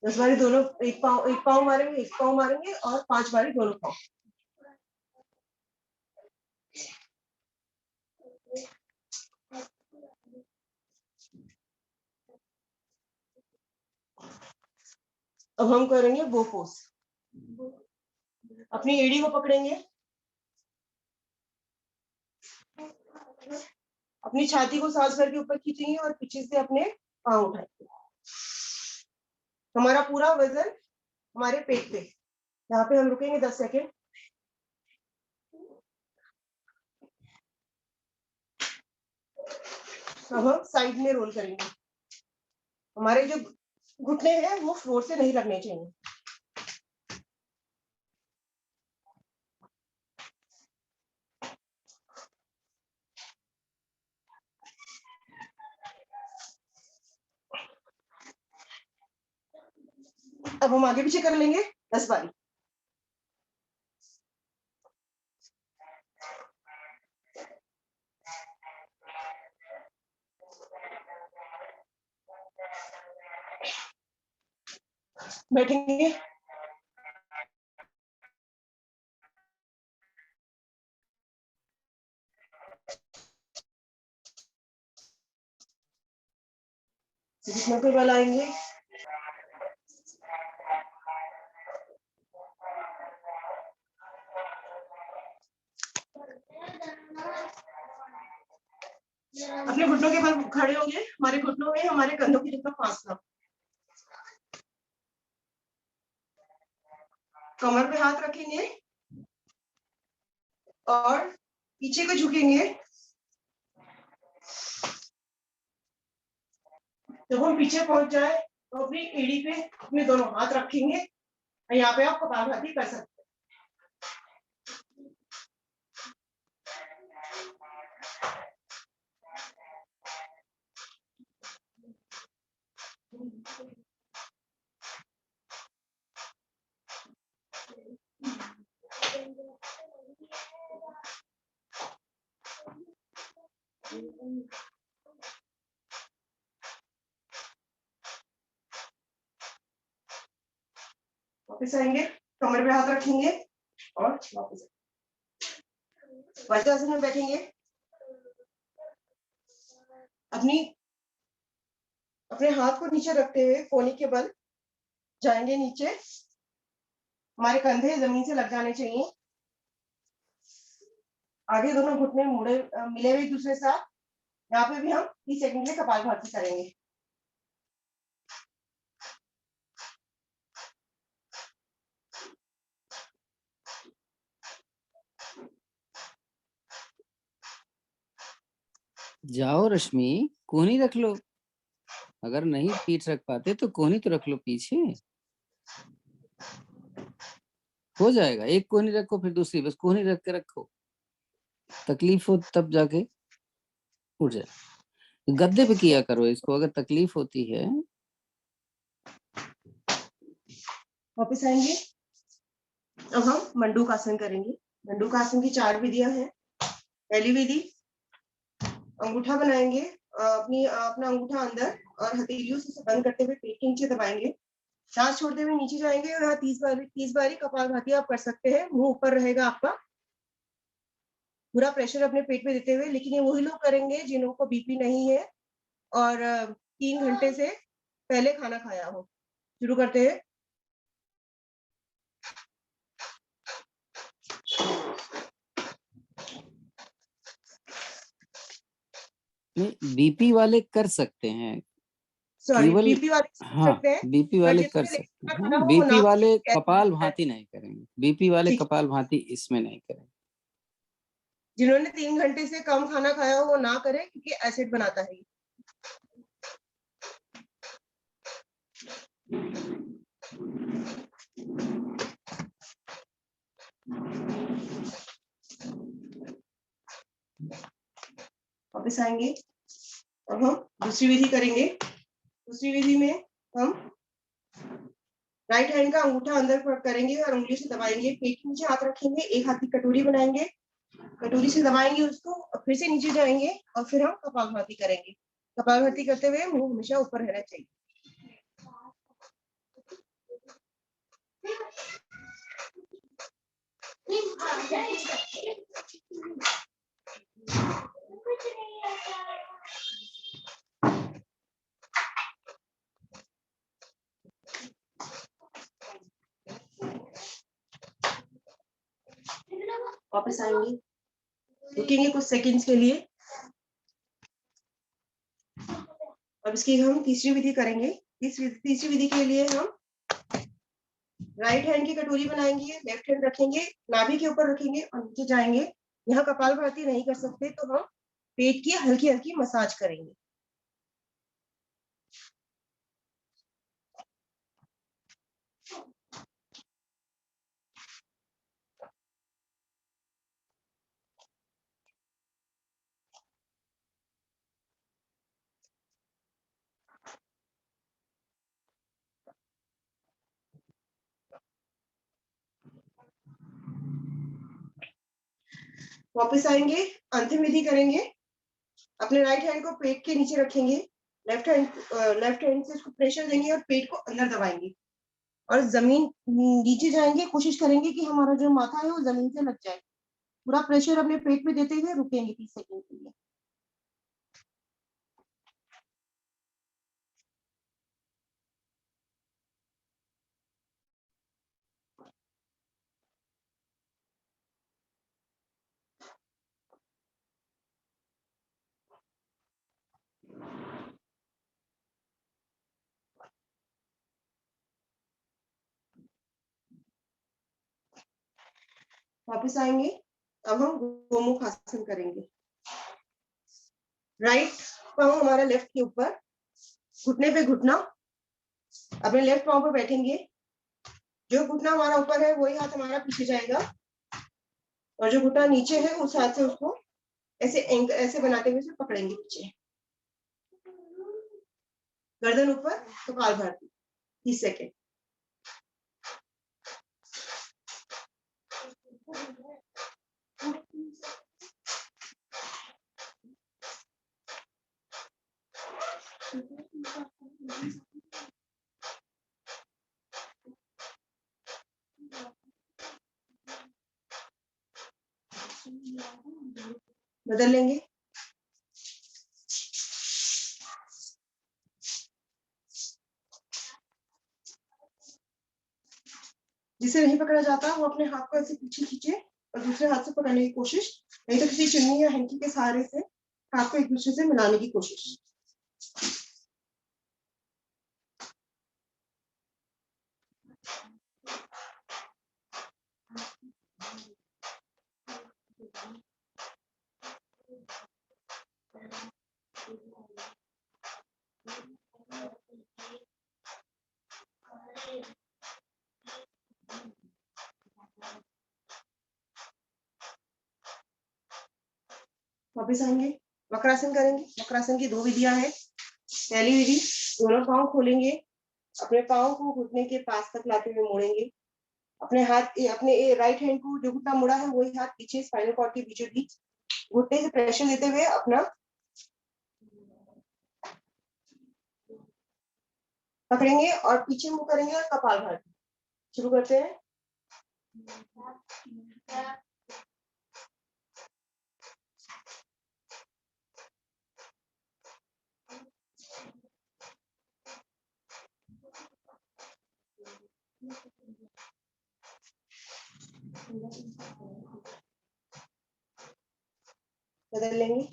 Speaker 1: 10 बारी दोनों, एक पाँव मारेंगे, एक पाँव मारेंगे और 5 बारी दोनों पाँव। अब हम करेंगे बो पोज। अपनी एड़ी को पकड़ेंगे, अपनी छाती को सांस करके ऊपर खींचेंगे और पीछे से अपने पाँव उठाएंगे। हमारा पूरा वजन हमारे पेट पे, यहाँ पे हम रुकेंगे 10 सेकेंड। अब हम साइड में रोल करेंगे। हमारे जो घुटने हैं वो फ्लोर से नहीं लगने चाहिए। अब हम आगे पीछे कर लेंगे 10 बारी। बैठेंगे, घुटनों के बल आएंगे, अपने घुटनों के बल खड़े होंगे। हमारे घुटनों में हमारे कंधों की जितना फासला, कमर पे हाथ रखेंगे और पीछे को झुकेंगे। जब हम पीछे पहुंच जाए तो अपनी एड़ी पे अपने दोनों हाथ रखेंगे और यहाँ पे आप कपालभाति कर सकते हैं। वापस आएंगे, कमर पे हाथ रखेंगे और वापस वज्रासन में बैठेंगे। अपने हाथ को नीचे रखते हुए कोहनी के बल जाएंगे नीचे। हमारे कंधे जमीन से लग जाने चाहिए। आगे दोनों घुटने मुड़े मिले हुए एक दूसरे साथ। यहाँ पे भी हम 30 सेकंड में कपालभाति करेंगे।
Speaker 2: जाओ रश्मि, कोहनी रख लो। अगर नहीं पीठ रख पाते तो कोहनी तो रख लो पीछे, हो जाएगा। एक कोहनी रखो फिर दूसरी, बस कोहनी रख के रखो। तकलीफ हो तब जाके उठ जाए। गद्दे पे किया करो इसको अगर तकलीफ होती है।
Speaker 1: वापस आएंगे, अब हम मंडूकासन करेंगे। मंडूकासन की 4 विधियां हैं। पहली विधि, अंगूठा बनाएंगे, अपना अंगूठा अंदर और हथेलियों से बंद करते हुए पेट के नीचे दबाएंगे। सांस छोड़ते हुए नीचे जाएंगे और यहाँ 30 बारी कपालभाति आप कर सकते हैं। मुंह ऊपर रहेगा आपका, पूरा प्रेशर अपने पेट पे देते हुए। लेकिन ये वही लोग करेंगे जिन्हों को बीपी नहीं है और 3 घंटे से पहले खाना खाया हो। शुरू करते हैं।
Speaker 2: बीपी वाले कर सकते हैं,
Speaker 1: सॉरी,
Speaker 2: केवल
Speaker 1: बीपी वाले कर सकते हैं,
Speaker 2: बीपी
Speaker 1: पर
Speaker 2: वाले कर
Speaker 1: जिन्होंने
Speaker 2: सकते
Speaker 1: खाना
Speaker 2: हैं।
Speaker 1: खाना हो वो
Speaker 2: बीपी
Speaker 1: ना
Speaker 2: वाले
Speaker 1: करें।
Speaker 2: कपाल भाती नहीं करेंगे। बीपी वाले
Speaker 1: ठीक।
Speaker 2: कपाल भाती इसमें नहीं करेंगे।
Speaker 1: जिन्होंने 3 घंटे से कम खाना खाया हो वो ना करें, क्योंकि एसिड बनाता है। वापस आएंगे, अब हम दूसरी विधि करेंगे। दूसरी विधि में हम राइट हैंड का अंगूठा अंदर करेंगे और उंगली से दबाएंगे, पेट के नीचे हाथ रखेंगे, एक हाथ की कटोरी बनाएंगे, कटोरी से दबाएंगे उसको और फिर से नीचे जाएंगे और फिर हम कपालभाति करेंगे। कपालभाति करते हुए मुंह हमेशा ऊपर रहना चाहिए। वापस आएंगे, रुकेंगे कुछ सेकंड्स के लिए। अब इसकी हम तीसरी विधि करेंगे। तीसरी विधि के लिए हम राइट हैंड की कटोरी बनाएंगे, लेफ्ट हैंड रखेंगे, नाभि के ऊपर रखेंगे और नीचे जाएंगे। यहाँ कपालभाति नहीं कर सकते तो हम पेट की हल्की हल्की मसाज करेंगे। वापस आएंगे, अंतिम विधि करेंगे। अपने राइट हैंड को पेट के नीचे रखेंगे, लेफ्ट हैंड से उसको प्रेशर देंगे और पेट को अंदर दबाएंगे और जमीन नीचे जाएंगे। कोशिश करेंगे कि हमारा जो माथा है वो जमीन से लग जाए। पूरा प्रेशर अपने पेट में देते हुए रुकेंगे 30 सेकंड के लिए। वापस आएंगे, अब हम गोमुख आसन करेंगे। राइट पाँव हमारा लेफ्ट के ऊपर, घुटने पे घुटना, अपने लेफ्ट पाँव पर बैठेंगे। जो घुटना हमारा ऊपर है वही हाथ हमारा पीछे जाएगा और जो घुटना नीचे है उस हाथ से उसको ऐसे बनाते हुए पकड़ेंगे पीछे। गर्दन ऊपर, कपालभाति 30 सेकेंड। बदल लेंगे। जिसे नहीं पकड़ा जाता वो अपने हाथ को ऐसे पीछे खींचे और दूसरे हाथ से पकड़ने की कोशिश, नहीं तो किसी चुन्नी या हैंकी के सहारे से हाथ को एक दूसरे से मिलाने की कोशिश। वापिस आएंगे, वक्रासन करेंगे। वक्रासन की 2 विधियां हैं। पहली विधि, दोनों पांव खोलेंगे, अपने पांव को घुटने के पास तक लाते हुए मोड़ेंगे। अपने राइट हैंड को जो घुटना मुड़ा है वही हाथ पीछे स्पाइनल कॉर्ड के बीचों बीच घुटने से प्रेशर देते हुए अपना पकड़ेंगे और पीछे मुंह करेंगे और कपालभाति शुरू करते हैं। बदल लेंगे।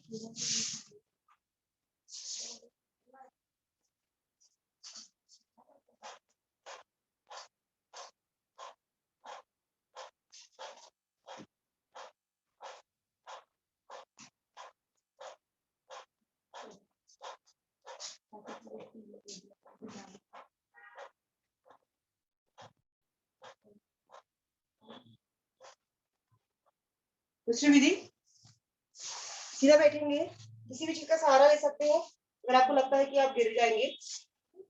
Speaker 1: दूसरी विधि, सीधा बैठेंगे, किसी भी चीज का सहारा ले सकते हैं। अगर आपको लगता है कि आप गिर जाएंगे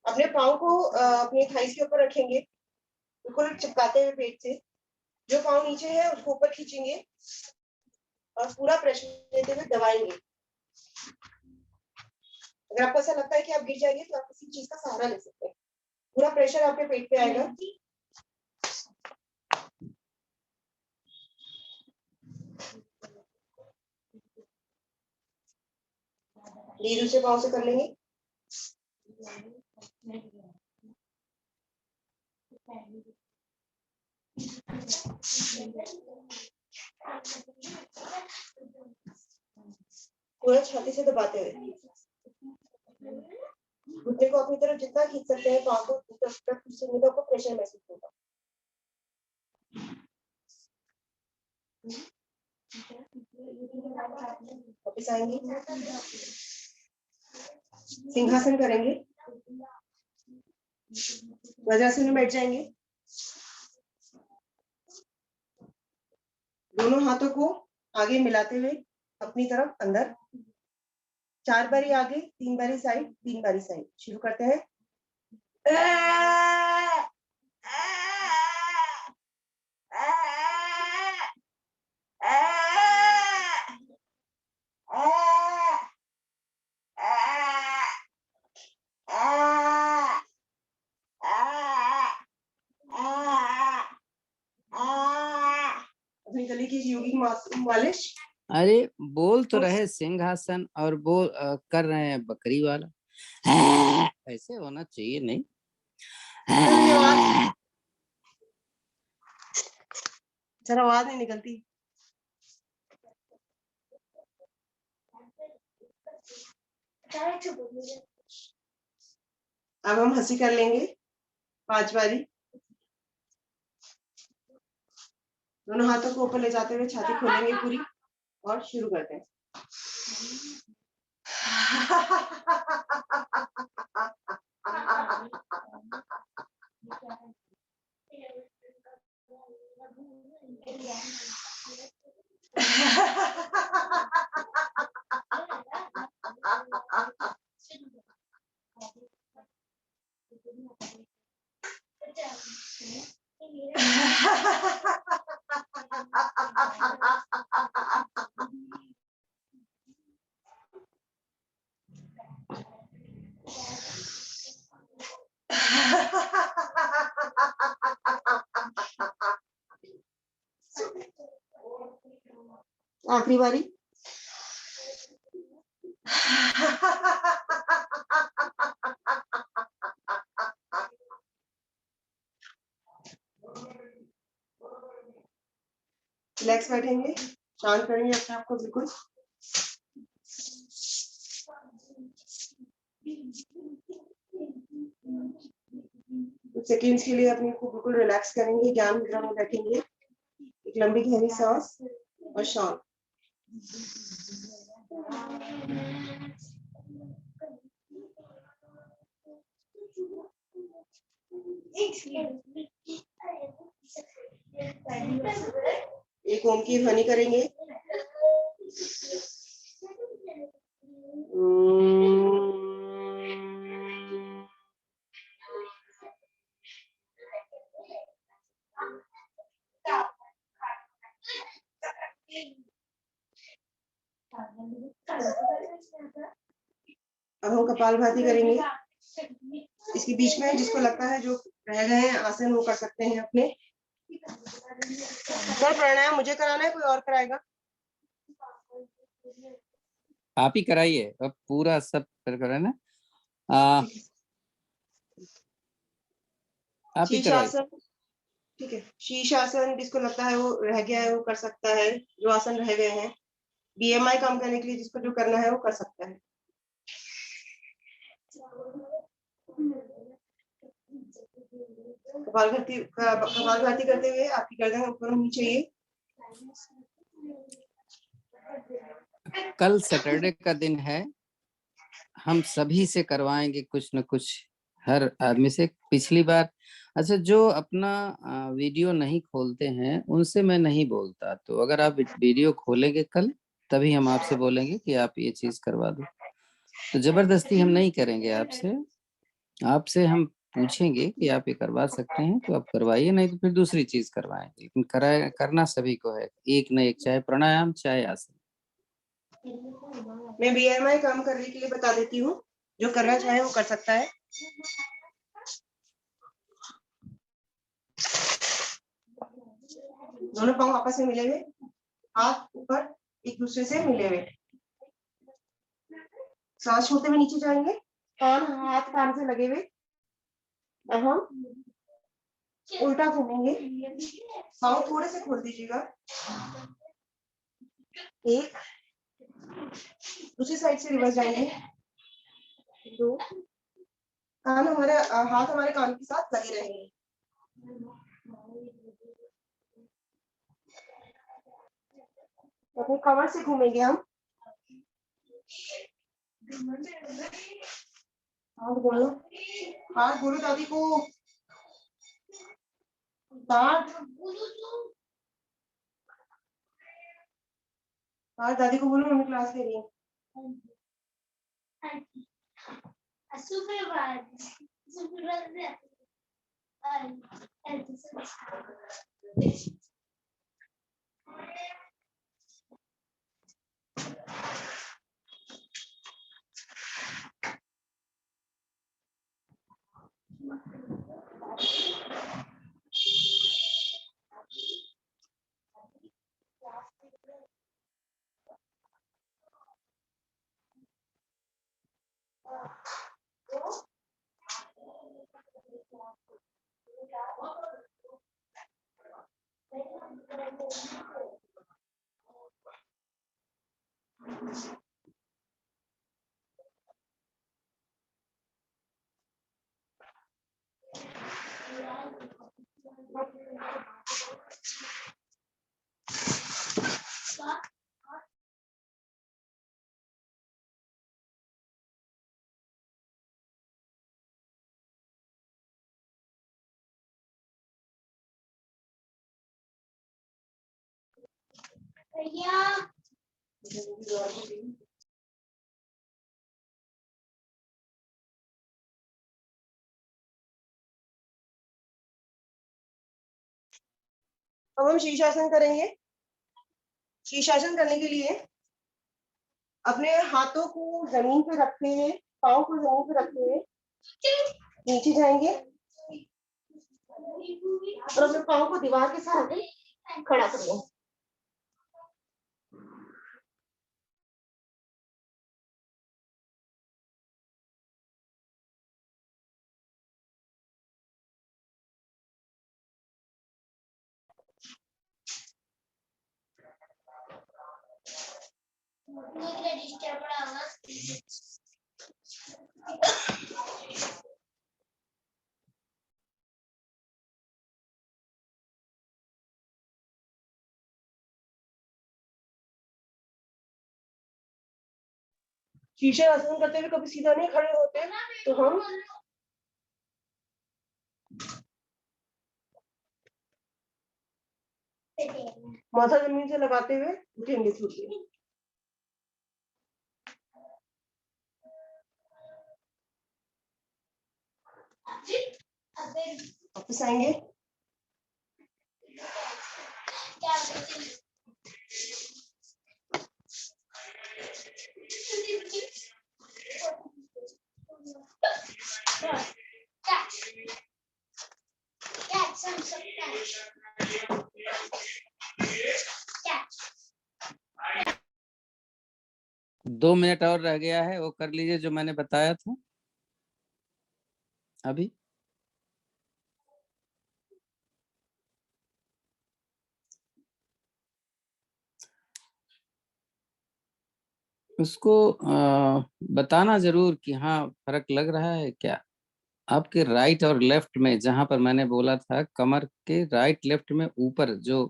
Speaker 1: अपने पाँव को अपनी थाइस के ऊपर रखेंगे, बिल्कुल चिपकाते हुए पेट से। जो पाँव नीचे है उसको ऊपर खींचेंगे और पूरा प्रेशर देते हुए दबाएंगे। अगर आपको ऐसा लगता है कि आप गिर जाएंगे तो आप किसी चीज का सहारा ले सकते हैं। पूरा प्रेशर आपके पेट पे आएगा। ये दूसरे पाँव से कर लेंगे। पूरा छाती से दबाते हुए घुटने को अपनी तरफ जितना खींच सकते हैं, पाँव को को प्रेशर महसूस होगा। वापिस आएंगे, सिंहासन करेंगे, वज्रासन में बैठ जाएंगे। दोनों हाथों को आगे मिलाते हुए अपनी तरफ अंदर, 4 बारी आगे, 3 बारी साइड, 3 बारी साइड। शुरू करते हैं। अपनी गले की योगी मालिश।
Speaker 2: अरे बोल तो रहे सिंहासन और बोल कर रहे हैं बकरी वाला। ऐसे होना चाहिए नहीं।
Speaker 1: सर आवाज नहीं निकलती। अब हम हंसी कर लेंगे 5 बारी। दोनों हाथों को ऊपर ले जाते हुए छाती खोलेंगे पूरी और शुरू करते हैं। आखिरी बारी। रिलैक्स बैठेंगे, शांत करेंगे अपने आप को बिल्कुल। कुछ सेकेंड्स के लिए अपने को बिल्कुल रिलैक्स करेंगे, ज्ञान मुद्रा में बैठेंगे। एक लंबी गहरी सांस और शांत। एक ओम की ध्वनि करेंगे। अब हम कपालभाति करेंगे। इसके बीच में जिसको लगता है जो रह गए हैं आसन वो कर सकते हैं अपने। सर प्राणायाम मुझे कराना है, कोई और कराएगा?
Speaker 2: आप ही कराइए, अब पूरा सब कर ना। आप ही कराइए।
Speaker 1: शीर्षासन, ठीक है। शीर्षासन जिसको लगता है वो रह गया है वो कर सकता है, जो आसन रह गए हैं। BMI कम करने के लिए जिसको जो करना है वो कर सकता है। कपालभाति करते हुए आपकी गर्दन ऊपर होनी चाहिए।
Speaker 2: कल सैटरडे का दिन है, हम सभी से करवाएंगे कुछ न कुछ, हर आदमी से। पिछली बार अच्छा, जो अपना वीडियो नहीं खोलते हैं उनसे मैं नहीं बोलता, तो अगर आप वीडियो खोलेंगे कल तभी हम आपसे बोलेंगे कि आप ये चीज करवा दो। तो जबरदस्ती हम नहीं करेंगे आपसे, आपसे हम पूछेंगे कि आप ये करवा सकते हैं तो आप करवाइए, नहीं तो फिर दूसरी चीज करवाएंगे, लेकिन करना सभी को है, एक न एक, चाहे प्राणायाम चाहे आसन।
Speaker 1: मैं BMI कम करने के लिए बता देती हूँ, जो करना चाहे वो कर सकता है। दोनों पाँव आपस में मिले हुए, हाथ ऊपर एक दूसरे से मिले हुए, सांस छोड़ते हुए नीचे जाएंगे, कान हाथ कान से लगे हुए, हम उल्टा घूमेंगे, पाँव थोड़े से खोल दीजिएगा, एक, दूसरी साइड से रिवर्स जाएंगे, दो, कान हमारे हाथ हमारे कान के साथ लगे रहेंगे, अपने कमर से घूमेंगे हम, हाथ बोलो, हाथ बोलो दादी को, हाथ दादी को बोलो, मम्मी क्लास ले रही है। अब हम शीर्षासन करेंगे। शीर्षासन करने के लिए अपने हाथों को जमीन पे रखते हुए, पाँव को जमीन पे रखते हुए नीचे जाएंगे और अपने पाँव को दीवार के साथ खड़ा करेंगे। शीर्षासन करते हुए कभी सीधा नहीं खड़े होते, तो हम माथा जमीन से लगाते हुए उठेंगे थोड़ी, वापस आएंगे,
Speaker 2: दो मिनट और रह गया है, वो कर लीजिए जो मैंने बताया था अभी। उसको बताना जरूर कि हाँ फर्क लग रहा है क्या। आपके राइट और लेफ्ट में, जहां पर मैंने बोला था कमर के राइट लेफ्ट में ऊपर जो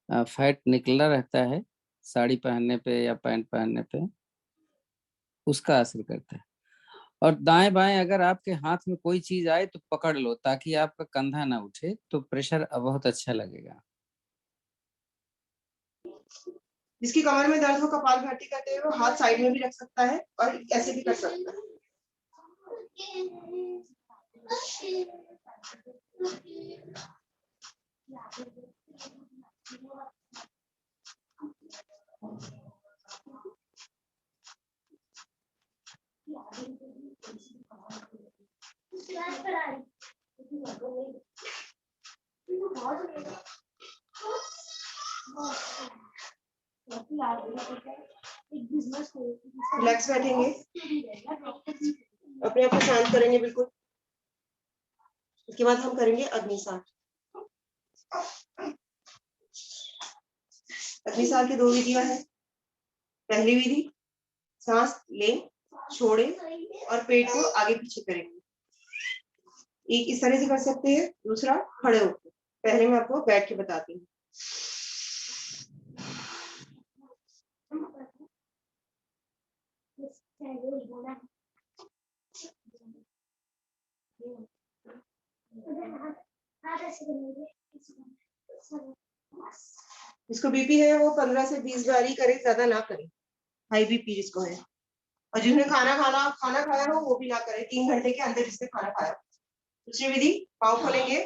Speaker 2: फैट निकला रहता है साड़ी पहनने पे या पैंट पहनने पे, उसका असर करता है। और दाएं बाएं अगर आपके हाथ में कोई चीज आए तो पकड़ लो, ताकि आपका कंधा ना उठे, तो प्रेशर बहुत अच्छा लगेगा।
Speaker 1: जिसकी कमर में दर्द हो कपालभाति करते हुए हाथ साइड में भी रख सकता है और ऐसे भी कर सकता है। रिलैक्स बैठेंगे, अपने आप को शांत करेंगे बिल्कुल। इसके बाद हम करेंगे अग्निसार। अग्निसार की 2 विधियां हैं। पहली विधि सांस लें, छोड़ें और पेट को आगे पीछे करेंगे। एक इस तरह से कर सकते हैं, दूसरा खड़े होकर। पहले मैं आपको बैठ के बताती हूँ। जिसको बीपी है वो 15 से 20 बार ही करे, ज्यादा ना करे। हाई बीपी जिसको है, और जिसने खाना खाया हो वो भी ना करे 3 घंटे के अंदर जिसने खाना खाया। दूसरी विधि, पाँव खोलेंगे,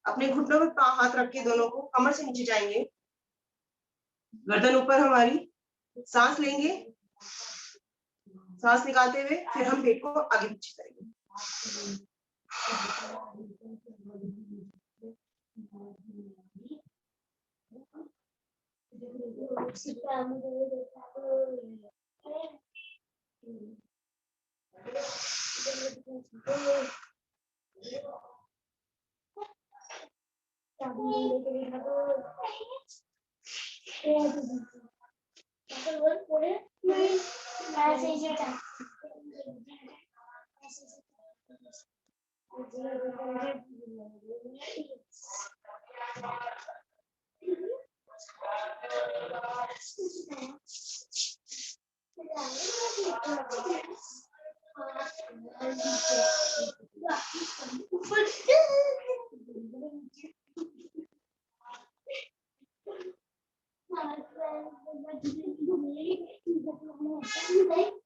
Speaker 1: अपने घुटनों में हाथ रख के दोनों को कमर से नीचे जाएंगे, गर्दन ऊपर हमारी, सांस लेंगे, सांस निकालते हुए फिर हम पेट को आगे पीछे करेंगे।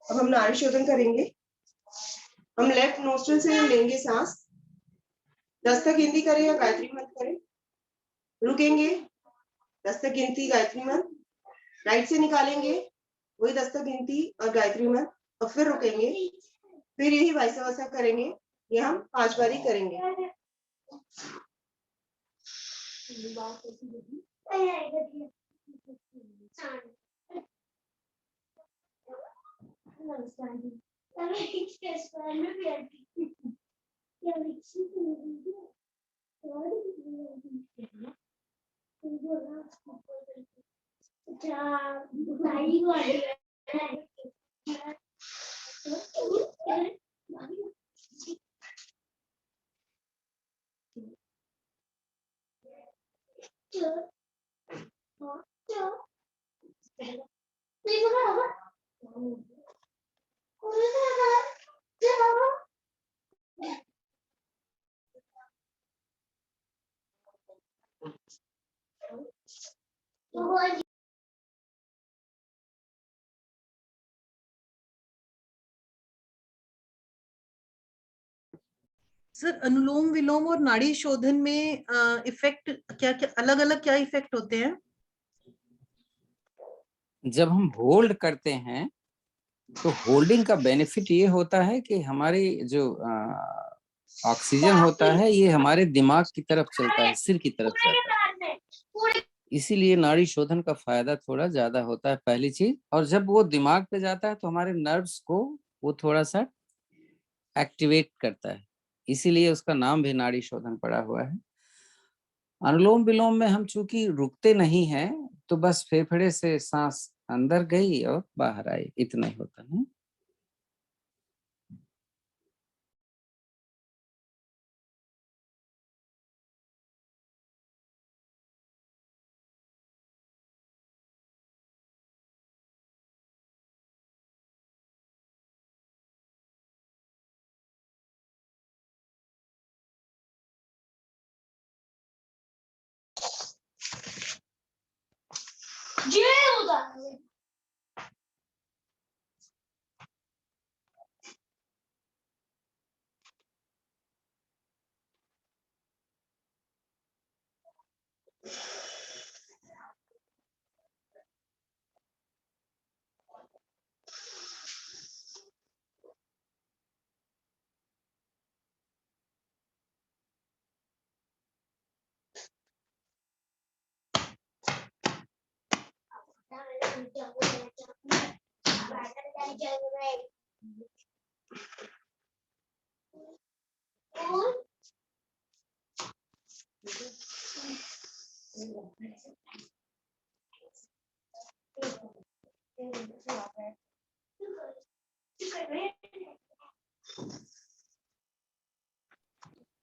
Speaker 1: अब हम नाड़ी शोधन करेंगे। हम लेफ्ट नोस्ट्रल से लेंगे सांस, 10 तक गिनती करें या गायत्री मंत्र करें। रुकेंगे, 10 तक गिनती गायत्री मंत्र, राइट से निकालेंगे, वही 10 तक गिनती और गायत्री मंत्र, और फिर रुकेंगे, फिर यही वैसा वैसा करेंगे। ये हम 5 बार ही करेंगे।
Speaker 4: सर, अनुलोम विलोम और नाड़ी शोधन में इफेक्ट क्या क्या अलग अलग क्या इफेक्ट होते हैं?
Speaker 2: जब हम होल्ड करते हैं तो होल्डिंग का बेनिफिट ये होता है कि हमारी जो ऑक्सीजन होता है ये हमारे दिमाग की तरफ चलता है, सिर की तरफ जाता है। इसीलिए नाड़ी शोधन का फायदा थोड़ा ज्यादा होता है, पहली चीज। और जब वो दिमाग पे जाता है तो हमारे नर्व्स को वो थोड़ा सा एक्टिवेट करता है, इसीलिए उसका नाम भी नाड़ी शोधन पड़ा हुआ है। अनुलोम विलोम में हम चूंकि रुकते नहीं हैं तो बस फेफड़े से सांस अंदर गई और बाहर आई, इतना ही होता है।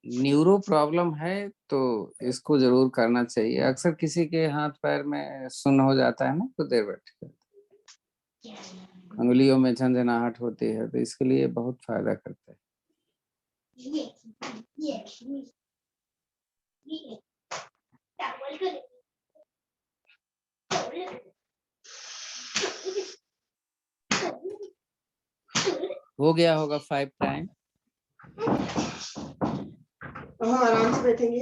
Speaker 2: न्यूरो प्रॉब्लम है तो इसको जरूर करना चाहिए। अक्सर किसी के हाथ पैर में सुन्न हो जाता है ना कुछ देर बैठ कर, अंगुलियों में झंझनाहट होती है, तो इसके लिए बहुत फायदा करता है। हो गया होगा 5 टाइम।
Speaker 1: अब हम आराम से बैठेंगे,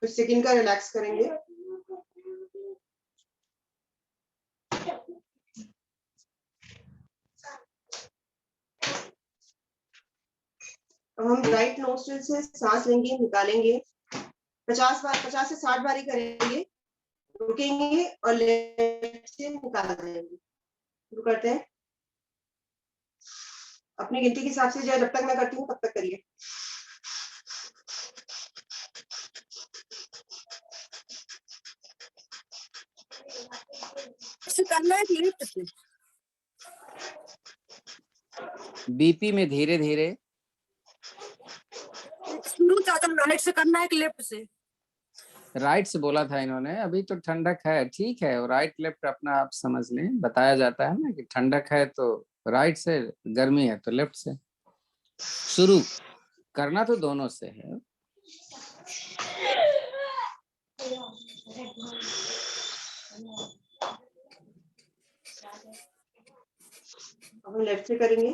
Speaker 1: कुछ सेकंड का रिलैक्स करेंगे। अब हम राइट नोस्ट्रिल से सांस लेंगे, निकालेंगे 50 बार, 50 से 60 बार ही करेंगे, रुकेंगे और लेफ्ट से निकाल देंगे। शुरू करते हैं। अपनी गिनती के हिसाब से जब तक मैं करती हूँ तब तक करिए।
Speaker 5: करना है लिफ्ट से,
Speaker 2: बीपी में धीरे धीरे
Speaker 5: शुरू चाचा राइट से करना है कि लेफ्ट से?
Speaker 2: राइट से बोला था इन्होंने। अभी तो ठंडक है, ठीक है, और राइट लेफ्ट अपना आप समझ लें। बताया जाता है ना कि ठंडक है तो राइट से, गर्मी है तो लेफ्ट से। शुरू करना तो दोनों से है।
Speaker 1: अब हम लेफ्ट से करेंगे।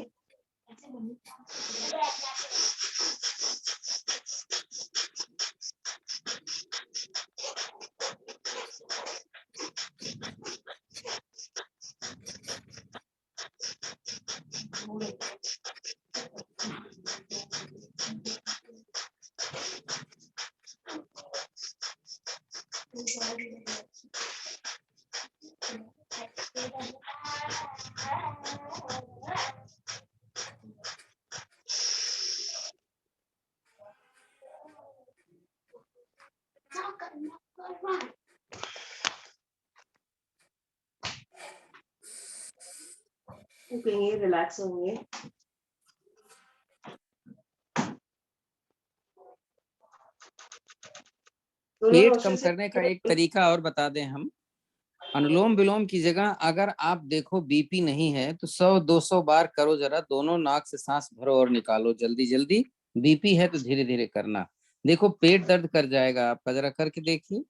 Speaker 1: रुकेंगे, रिलैक्स होंगे।
Speaker 2: पेट कम करने का एक तरीका और बता दें हम। अनुलोम विलोम की जगह अगर आप देखो बीपी नहीं है तो 100-200 बार करो जरा। दोनों नाक से सांस भरो और निकालो जल्दी जल्दी। बीपी है तो धीरे धीरे करना। देखो पेट दर्द कर जाएगा आपका, जरा करके देखिए।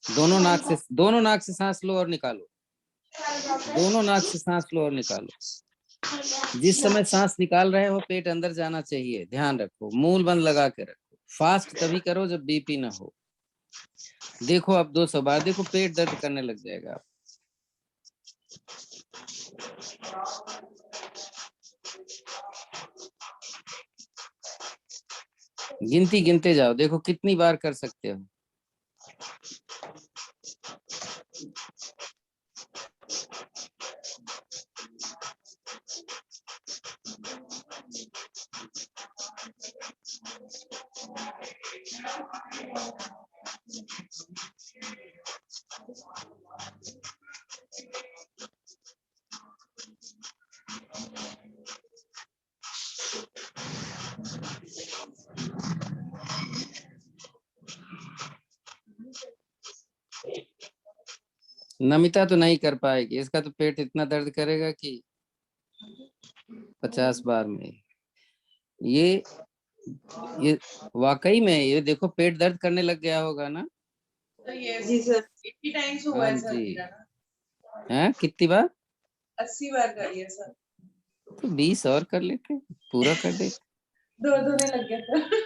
Speaker 2: दोनों नाक से सांस लो और निकालो। दोनों नाक से सांस लो और निकालो। जिस समय सांस निकाल रहे हो पेट अंदर जाना चाहिए, ध्यान रखो। मूल बंद लगा के रखो। फास्ट तभी करो जब बीपी ना हो। देखो अब 200 बार, देखो पेट दर्द करने लग जाएगा। गिनती गिनते जाओ, देखो कितनी बार कर सकते हो। नमिता तो नहीं कर पाएगी, इसका तो पेट इतना दर्द करेगा कि 50 बार में। ये वाकई में, ये देखो पेट दर्द करने लग गया होगा ना।
Speaker 3: तो ये
Speaker 1: जी सर।
Speaker 3: 80 टाइम्स हुआ है
Speaker 2: हाँ
Speaker 3: सर
Speaker 2: जी।
Speaker 3: मेरा ना।
Speaker 2: हैं कितनी बार?
Speaker 3: 80 बार करिए सर।
Speaker 2: तो 20 और कर लेते, पूरा कर देते।
Speaker 3: दर्द होने लग गया था।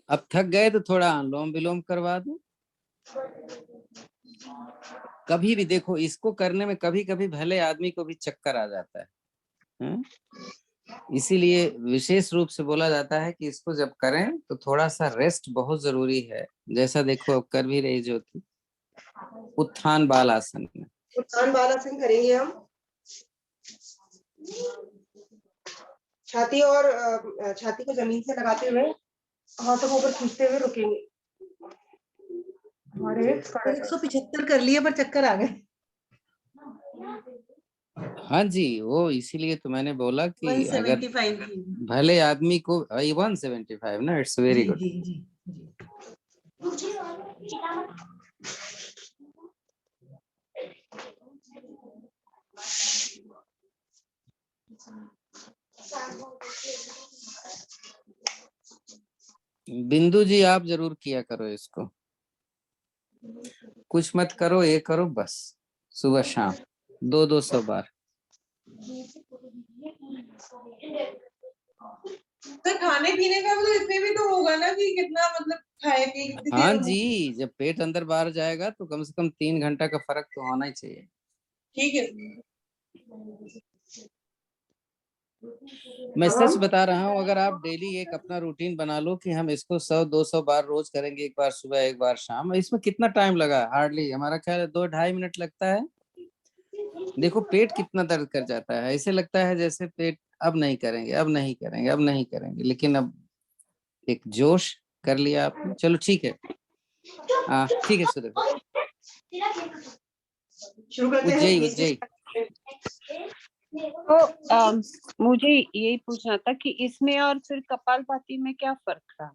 Speaker 2: अब थक गए तो थोड़ा अनुलोम विलोम करवा दो। कभी भी देखो, इसको करने में कभी कभी भले आदमी को भी चक्कर आ जाता है। इसीलिए विशेष रूप से बोला जाता है कि इसको जब करें तो थोड़ा सा रेस्ट बहुत जरूरी है। जैसा देखो अब कर भी रही ज्योति, उत्थान बाल आसन में।
Speaker 1: उत्थान बालासन करेंगे हम। छाती और छाती को जमीन से लगाते हुए हाथों को ऊपर खींचते हुए रुकेंगे। हमारे hips का
Speaker 4: 175 कर लिए पर चक्कर आ गए।
Speaker 2: हाँ जी, वो इसीलिए तो मैंने बोला कि अगर
Speaker 4: 175 की।
Speaker 2: भले आदमी को 175 ना, इट्स वेरी
Speaker 4: जी
Speaker 2: गुड।
Speaker 4: जी जी जी।
Speaker 2: बिंदु जी आप जरूर किया करो इसको, कुछ मत करो, ये करो बस, सुबह शाम 200 बार।
Speaker 3: तो खाने पीने का भी तो इतने भी तो होगा ना कि कितना मतलब खाए पिए कितनी
Speaker 2: हाँ
Speaker 3: देर में।
Speaker 2: जी, जब पेट अंदर बाहर जाएगा तो कम से कम 3 घंटा का फर्क तो होना ही चाहिए।
Speaker 3: ठीक है।
Speaker 2: मैं
Speaker 1: अब
Speaker 2: सच
Speaker 1: हम
Speaker 2: बता रहा हूँ, अगर आप डेली एक अपना रूटीन बना लो कि हम इसको 100-200 बार रोज करेंगे, एक बार सुबह एक बार शाम, इसमें कितना टाइम लगा, हार्डली हमारा ख्याल है 2-2.5 मिनट लगता है। देखो पेट कितना दर्द कर जाता है, ऐसे लगता है जैसे पेट अब नहीं करेंगे, अब नहीं करेंगे, अब नहीं करेंगे, लेकिन अब एक जोश कर लिया आपने। चलो ठीक है, हाँ ठीक है सुरेश,
Speaker 1: शुरू करते हैं।
Speaker 2: उज्जई
Speaker 1: 20
Speaker 2: उज्जई।
Speaker 6: तो मुझे यही पूछना था कि इसमें और फिर कपालभाति में क्या फर्क था?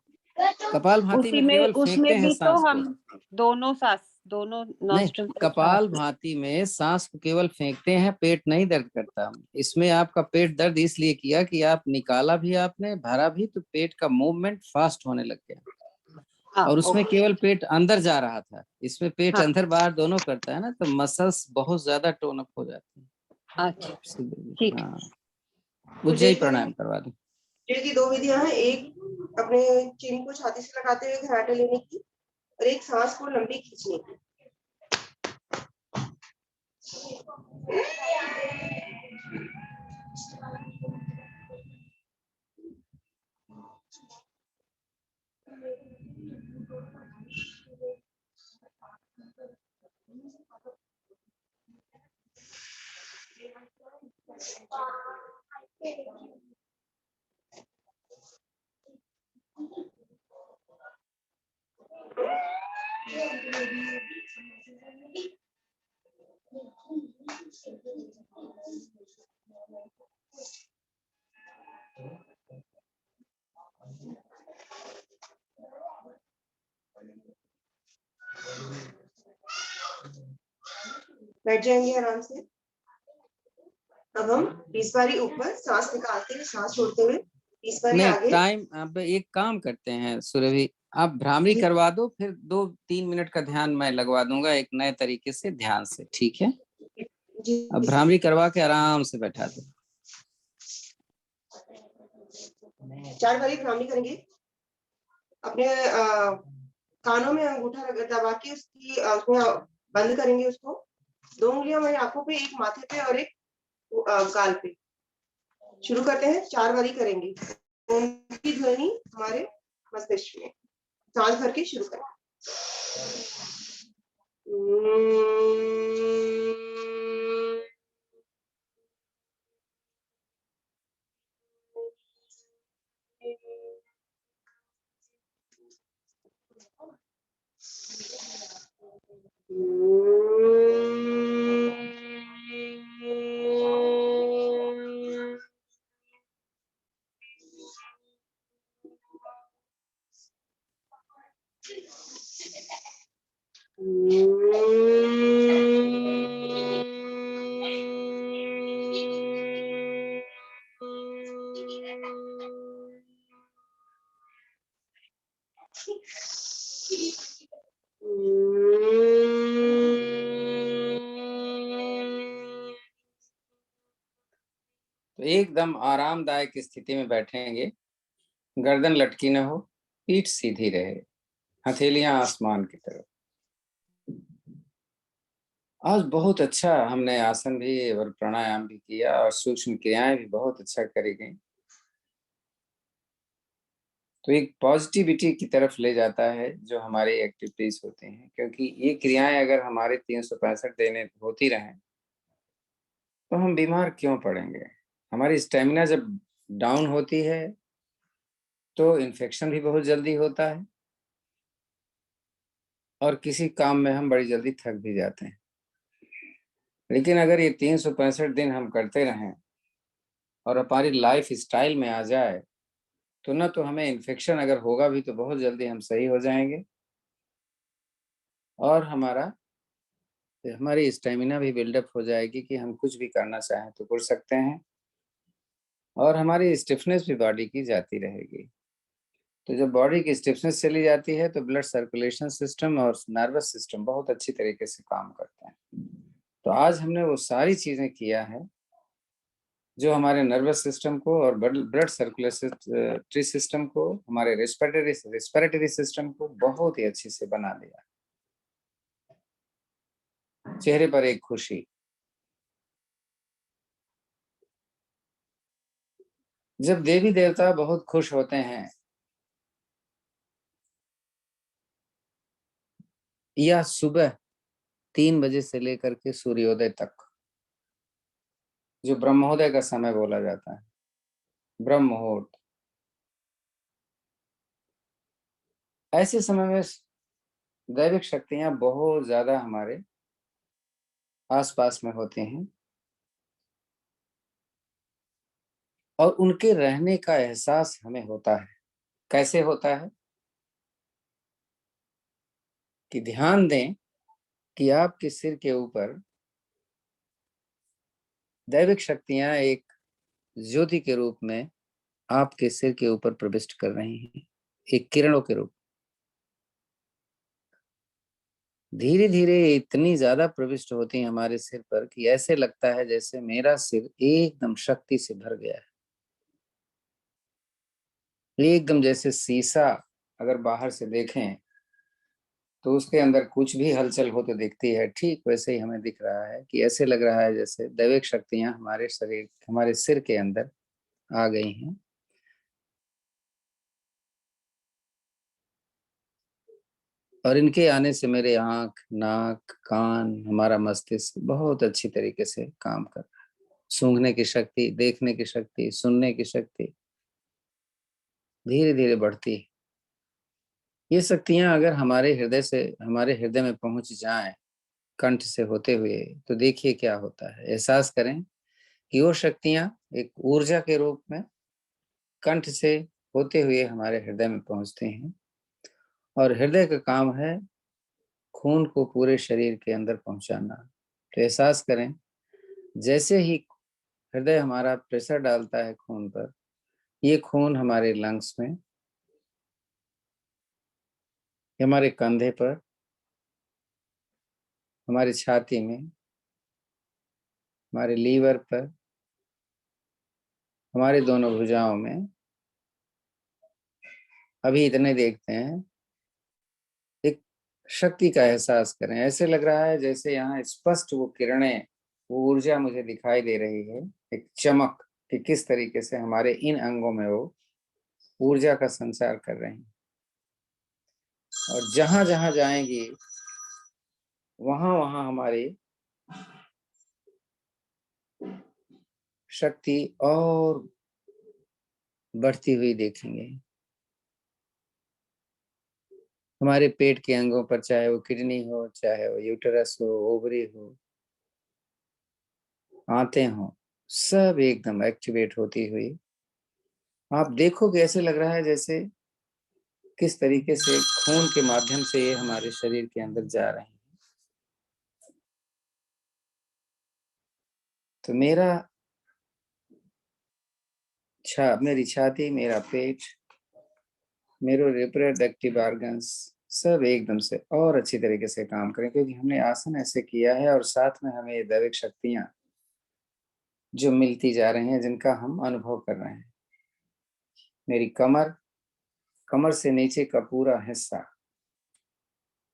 Speaker 2: कपालभाति
Speaker 6: उसी
Speaker 2: में
Speaker 6: में
Speaker 2: केवल फेंकते
Speaker 6: उसमें
Speaker 2: हैं
Speaker 6: भी तो
Speaker 2: सांस को।
Speaker 6: हम दोनों
Speaker 2: नहीं,
Speaker 6: नॉस्ट्रल से
Speaker 2: कपाल भाती में सांस को केवल फेंकते हैं, पेट नहीं दर्द करता। इसमें आपका पेट दर्द इसलिए किया कि आप निकाला भी, आपने भरा भी, तो पेट का मूवमेंट फास्ट होने लग गया।
Speaker 6: हाँ,
Speaker 2: और उसमें
Speaker 6: ओके।
Speaker 2: केवल पेट अंदर जा रहा था, इसमें पेट
Speaker 6: हाँ,
Speaker 2: अंदर बाहर दोनों करता है ना, तो मसल्स बहुत ज्यादा टोन अप हो जाते हैं।
Speaker 6: अच्छा, ठीक है।
Speaker 2: हाँ, उज्जई प्राणायाम करवा दो।
Speaker 1: उज्जई की 2 विधियां हैं, एक अपने चिन को छाती से लगाते हुए घराटे लेने की और एक सांस को लंबी खींचने की। बैठ जाएंगे आराम से। अब हम 20 बारी ऊपर सांस निकालते हुए सांस छोड़ते हुए 20 बारी
Speaker 2: नहीं
Speaker 1: आगे।
Speaker 2: टाइम, अब एक काम करते हैं सुरभि, आप भ्रामरी
Speaker 1: जी
Speaker 2: करवा दो, फिर 2-3 मिनट का ध्यान मैं लगवा दूंगा एक नए तरीके से, ध्यान से, ठीक है?
Speaker 1: जी
Speaker 2: अब भ्रामरी करवा के आराम से बैठा दो।
Speaker 1: 4 बारी भ्रामरी करेंगे। अपने कानों में अंगूठा दबा के उसकी उसमें बंद करेंगे उसको। 2 उंगलियां हमारी आंखों पे, एक माथे पे और एक गाल पे। शुरू करते हैं, 4 बारी करेंगे। ओम की ध्वनि हमारे मस्तिष्क में। सांस भर के शुरू करें।
Speaker 2: तो एकदम आरामदायक स्थिति में बैठेंगे, गर्दन लटकी न हो, पीठ सीधी रहे, हथेलियां आसमान की तरफ। आज बहुत अच्छा हमने आसन भी और प्राणायाम भी किया और सूक्ष्म क्रियाएं भी बहुत अच्छा करी गई। तो एक पॉजिटिविटी की तरफ ले जाता है जो हमारे एक्टिविटीज होते हैं, क्योंकि ये क्रियाएं अगर हमारे 365 दिन होती रहें तो हम बीमार क्यों पड़ेंगे। हमारी स्टेमिना जब डाउन होती है तो इन्फेक्शन भी बहुत जल्दी होता है और किसी काम में हम बड़ी जल्दी थक भी जाते हैं। लेकिन अगर ये 365 दिन हम करते रहें और हमारी लाइफ स्टाइल में आ जाए तो ना तो हमें इन्फेक्शन अगर होगा भी तो बहुत जल्दी हम सही हो जाएंगे और हमारी स्टेमिना भी बिल्डअप हो जाएगी कि हम कुछ भी करना चाहें तो कर सकते हैं और हमारी स्टिफनेस भी बॉडी की जाती रहेगी। तो जब बॉडी की स्टिफनेस चली जाती है तो ब्लड सर्कुलेशन सिस्टम और नर्वस सिस्टम बहुत अच्छी तरीके से काम करते हैं। तो आज हमने वो सारी चीजें किया है जो हमारे नर्वस सिस्टम को और ब्लड सर्कुलेटरी सिस्टम को, हमारे रेस्पिरेटरी सिस्टम को बहुत ही अच्छे से बना दिया। चेहरे पर एक खुशी। जब देवी देवता बहुत खुश होते हैं या सुबह 3 बजे से लेकर के सूर्योदय तक, जो ब्रह्मोदय का समय बोला जाता है, ब्रह्म मुहूर्त, ऐसे समय में दैविक शक्तियां बहुत ज्यादा हमारे आसपास में होती हैं और उनके रहने का एहसास हमें होता है। कैसे होता है कि ध्यान दें कि आपके सिर के ऊपर दैविक शक्तियां एक ज्योति के रूप में आपके सिर के ऊपर प्रविष्ट कर रही हैं, एक किरणों के रूप। धीरे धीरे इतनी ज्यादा प्रविष्ट होती हैं हमारे सिर पर कि ऐसे लगता है जैसे मेरा सिर एकदम शक्ति से भर गया है, एकदम जैसे शीशा अगर बाहर से देखें तो उसके अंदर कुछ भी हलचल हो तो दिखती है, ठीक वैसे ही हमें दिख रहा है कि ऐसे लग रहा है जैसे दैविक शक्तियां हमारे शरीर, हमारे सिर के अंदर आ गई हैं। और इनके आने से मेरे आंख, नाक, कान, हमारा मस्तिष्क बहुत अच्छी तरीके से काम कर रहा है। सूंघने की शक्ति, देखने की शक्ति, सुनने की शक्ति धीरे धीरे बढ़ती है। ये शक्तियां अगर हमारे हृदय में पहुंच जाएं कंठ से होते हुए तो देखिए क्या होता है। एहसास करें कि वो शक्तियां एक ऊर्जा के रूप में कंठ से होते हुए हमारे हृदय में पहुंचते हैं और हृदय का काम है खून को पूरे शरीर के अंदर पहुंचाना। तो एहसास करें जैसे ही हृदय हमारा प्रेशर डालता है खून पर, ये खून हमारे लंग्स में, हमारे कंधे पर, हमारी छाती में, हमारे लीवर पर, हमारे दोनों भुजाओं में, अभी इतने देखते हैं, एक शक्ति का एहसास करें। ऐसे लग रहा है जैसे यहाँ स्पष्ट वो किरणें, वो ऊर्जा मुझे दिखाई दे रही है, एक चमक कि किस तरीके से हमारे इन अंगों में वो ऊर्जा का संचार कर रहे हैं और जहां जहां जाएंगी वहां वहां हमारी शक्ति और बढ़ती हुई देखेंगे। हमारे पेट के अंगों पर, चाहे वो किडनी हो, चाहे वो यूटेरस हो, ओवरी हो, आंतें हो, सब एकदम एक्टिवेट होती हुई आप देखोगे। ऐसे लग रहा है जैसे किस तरीके से खून के माध्यम से ये हमारे शरीर के अंदर जा रहे हैं। तो मेरी छाती, मेरा पेट, मेरे रिप्रोडक्टिव ऑर्गन्स सब एकदम से और अच्छी तरीके से काम करें, क्योंकि हमने आसन ऐसे किया है और साथ में हमें ये दैविक शक्तियां जो मिलती जा रही हैं, जिनका हम अनुभव कर रहे हैं। मेरी कमर से नीचे का पूरा हिस्सा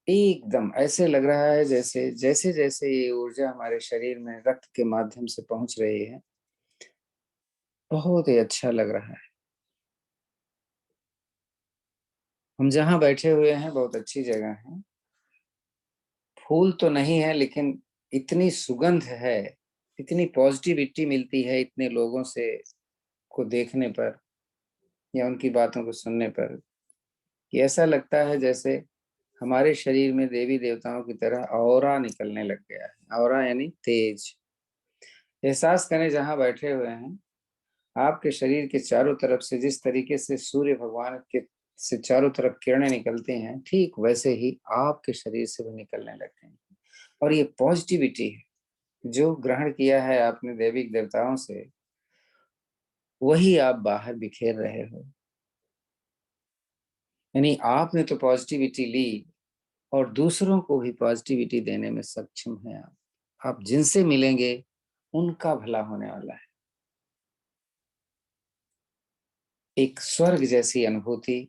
Speaker 2: एकदम ऐसे लग रहा है जैसे जैसे जैसे ये ऊर्जा हमारे शरीर में रक्त के माध्यम से पहुंच रही है, बहुत ही अच्छा लग रहा है। हम जहाँ बैठे हुए हैं बहुत अच्छी जगह है, फूल तो नहीं है लेकिन इतनी सुगंध है, इतनी पॉजिटिविटी मिलती है इतने लोगों से को देखने पर या उनकी बातों को सुनने पर कि ऐसा लगता है जैसे हमारे शरीर में देवी देवताओं की तरह ऑरा निकलने लग गया है। ऑरा यानी तेज। एहसास करें जहाँ बैठे हुए हैं, आपके शरीर के चारों तरफ से जिस तरीके से सूर्य भगवान के से चारों तरफ किरणें निकलती हैं, ठीक वैसे ही आपके शरीर से भी निकलने लग गई हैं। और ये पॉजिटिविटी है जो ग्रहण किया है आपने देवी देवताओं से, वही आप बाहर बिखेर रहे हो। यानी आपने तो पॉजिटिविटी ली और दूसरों को भी पॉजिटिविटी देने में सक्षम है। आप जिनसे मिलेंगे उनका भला होने वाला है। एक स्वर्ग जैसी अनुभूति,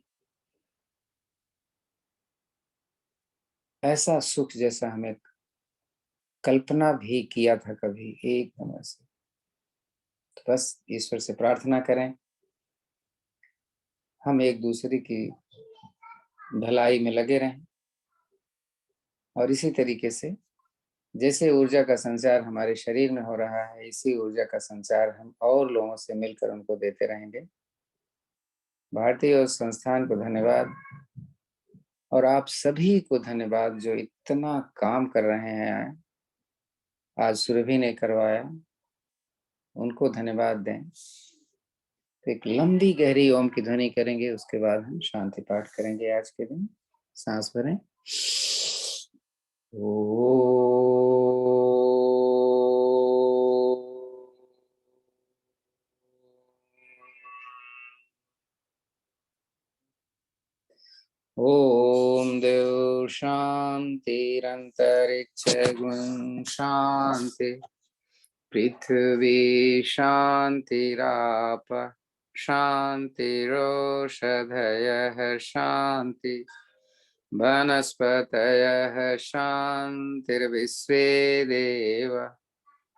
Speaker 2: ऐसा सुख जैसा हमें कल्पना भी किया था कभी, एकदम ऐसे। तो बस ईश्वर से प्रार्थना करें हम एक दूसरे की भलाई में लगे रहें और इसी तरीके से जैसे ऊर्जा का संचार हमारे शरीर में हो रहा है, इसी ऊर्जा का संचार हम और लोगों से मिलकर उनको देते रहेंगे। भारतीय और संस्थान को धन्यवाद और आप सभी को धन्यवाद जो इतना काम कर रहे हैं। आज सुरभि ने करवाया, उनको धन्यवाद दें। तो एक लंबी गहरी ओम की ध्वनि करेंगे, उसके बाद हम शांति पाठ करेंगे। आज के दिन सांस भरें। ओम देव शांतिरंतरिक्ष गुण शांति, पृथ्वी शांतिराप शांतिरोषधयः शांति, वनस्पतयः शांतिर्विश्वे देव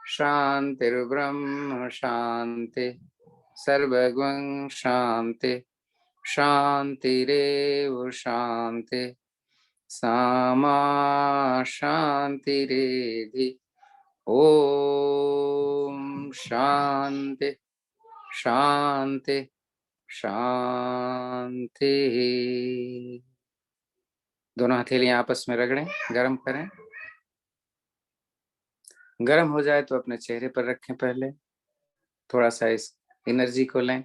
Speaker 2: शांतिर्ब्रह्म शांति, सर्वगुण शांति शांतिरेव शांति, सामा शांतिरेधि। ओम शांति शांति शांति। दोनों हथेलियां आपस में रगड़ें, गर्म करें। गर्म हो जाए तो अपने चेहरे पर रखें। पहले थोड़ा सा इस एनर्जी को लें,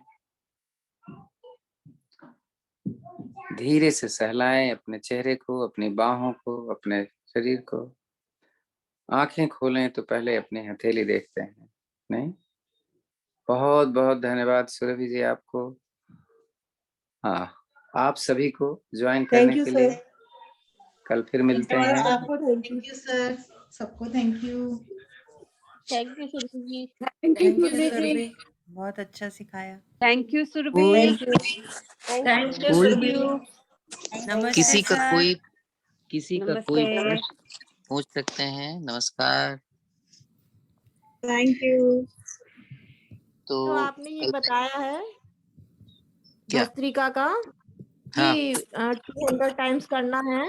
Speaker 2: धीरे से सहलाएं अपने चेहरे को, अपनी बाहों को, अपने शरीर को। आंखें खोलें तो पहले अपनी हथेली देखते हैं। नहीं, बहुत बहुत धन्यवाद सुरभि जी आपको। हाँ, आप सभी को ज्वाइन करने के लिए कल फिर मिलते हैं।
Speaker 1: आपको thank you.
Speaker 4: Thank you sir, सबको thank you.
Speaker 3: Thank you Surabhi ji.
Speaker 5: Thank you Surabhi ji.
Speaker 4: Surabhi, बहुत अच्छा सिखाया।
Speaker 6: Thank you Surabhi.
Speaker 2: कोई
Speaker 3: थैंक यू
Speaker 2: कोई
Speaker 3: सुरभि।
Speaker 4: नमस्ते
Speaker 2: किसी का
Speaker 4: सर।
Speaker 2: कोई
Speaker 6: नमस्ते।
Speaker 2: प्रश्न पूछ सकते हैं। नमस्कार।
Speaker 3: Thank you.
Speaker 2: तो
Speaker 7: जो आपने ये बताया है
Speaker 2: क्या?
Speaker 7: भस्त्रिका का
Speaker 2: हाँ।
Speaker 7: कि 200 टाइम्स करना है,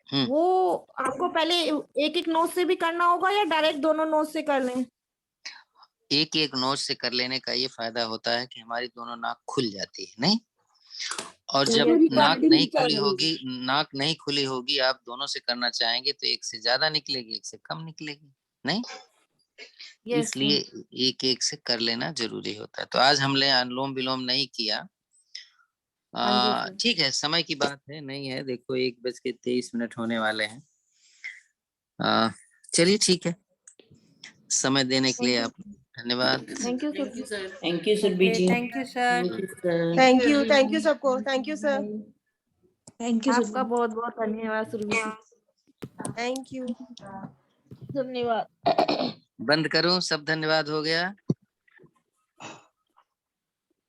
Speaker 7: वो आपको पहले एक एक नोज से भी करना होगा या डायरेक्ट दोनों नोज से कर लें?
Speaker 2: एक एक नोज से कर लेने का ये फायदा होता है कि हमारी दोनों नाक खुल जाती है। नहीं, और जब नाक नहीं खुली होगी, आप दोनों से करना चाहेंगे तो एक से ज्यादा निकलेगी, एक से कम निकलेगी। नहीं, इसलिए एक एक से कर लेना जरूरी होता है। तो आज हमने अनुलोम विलोम नहीं किया। ठीक है, समय की बात है, नहीं है। देखो 1:23 होने वाले हैं। चलिए ठीक है, समय देने के लिए आप धन्यवाद।
Speaker 7: Thank you sir.
Speaker 3: Thank you Surabhi ji.
Speaker 4: Thank you sir.
Speaker 1: Thank you सबको। Thank you sir.
Speaker 3: Thank you
Speaker 7: आपका बहुत बहुत धन्यवाद सुरभि जी।
Speaker 1: Thank you.
Speaker 3: धन्यवाद।
Speaker 2: बंद करूं? सब धन्यवाद हो गया।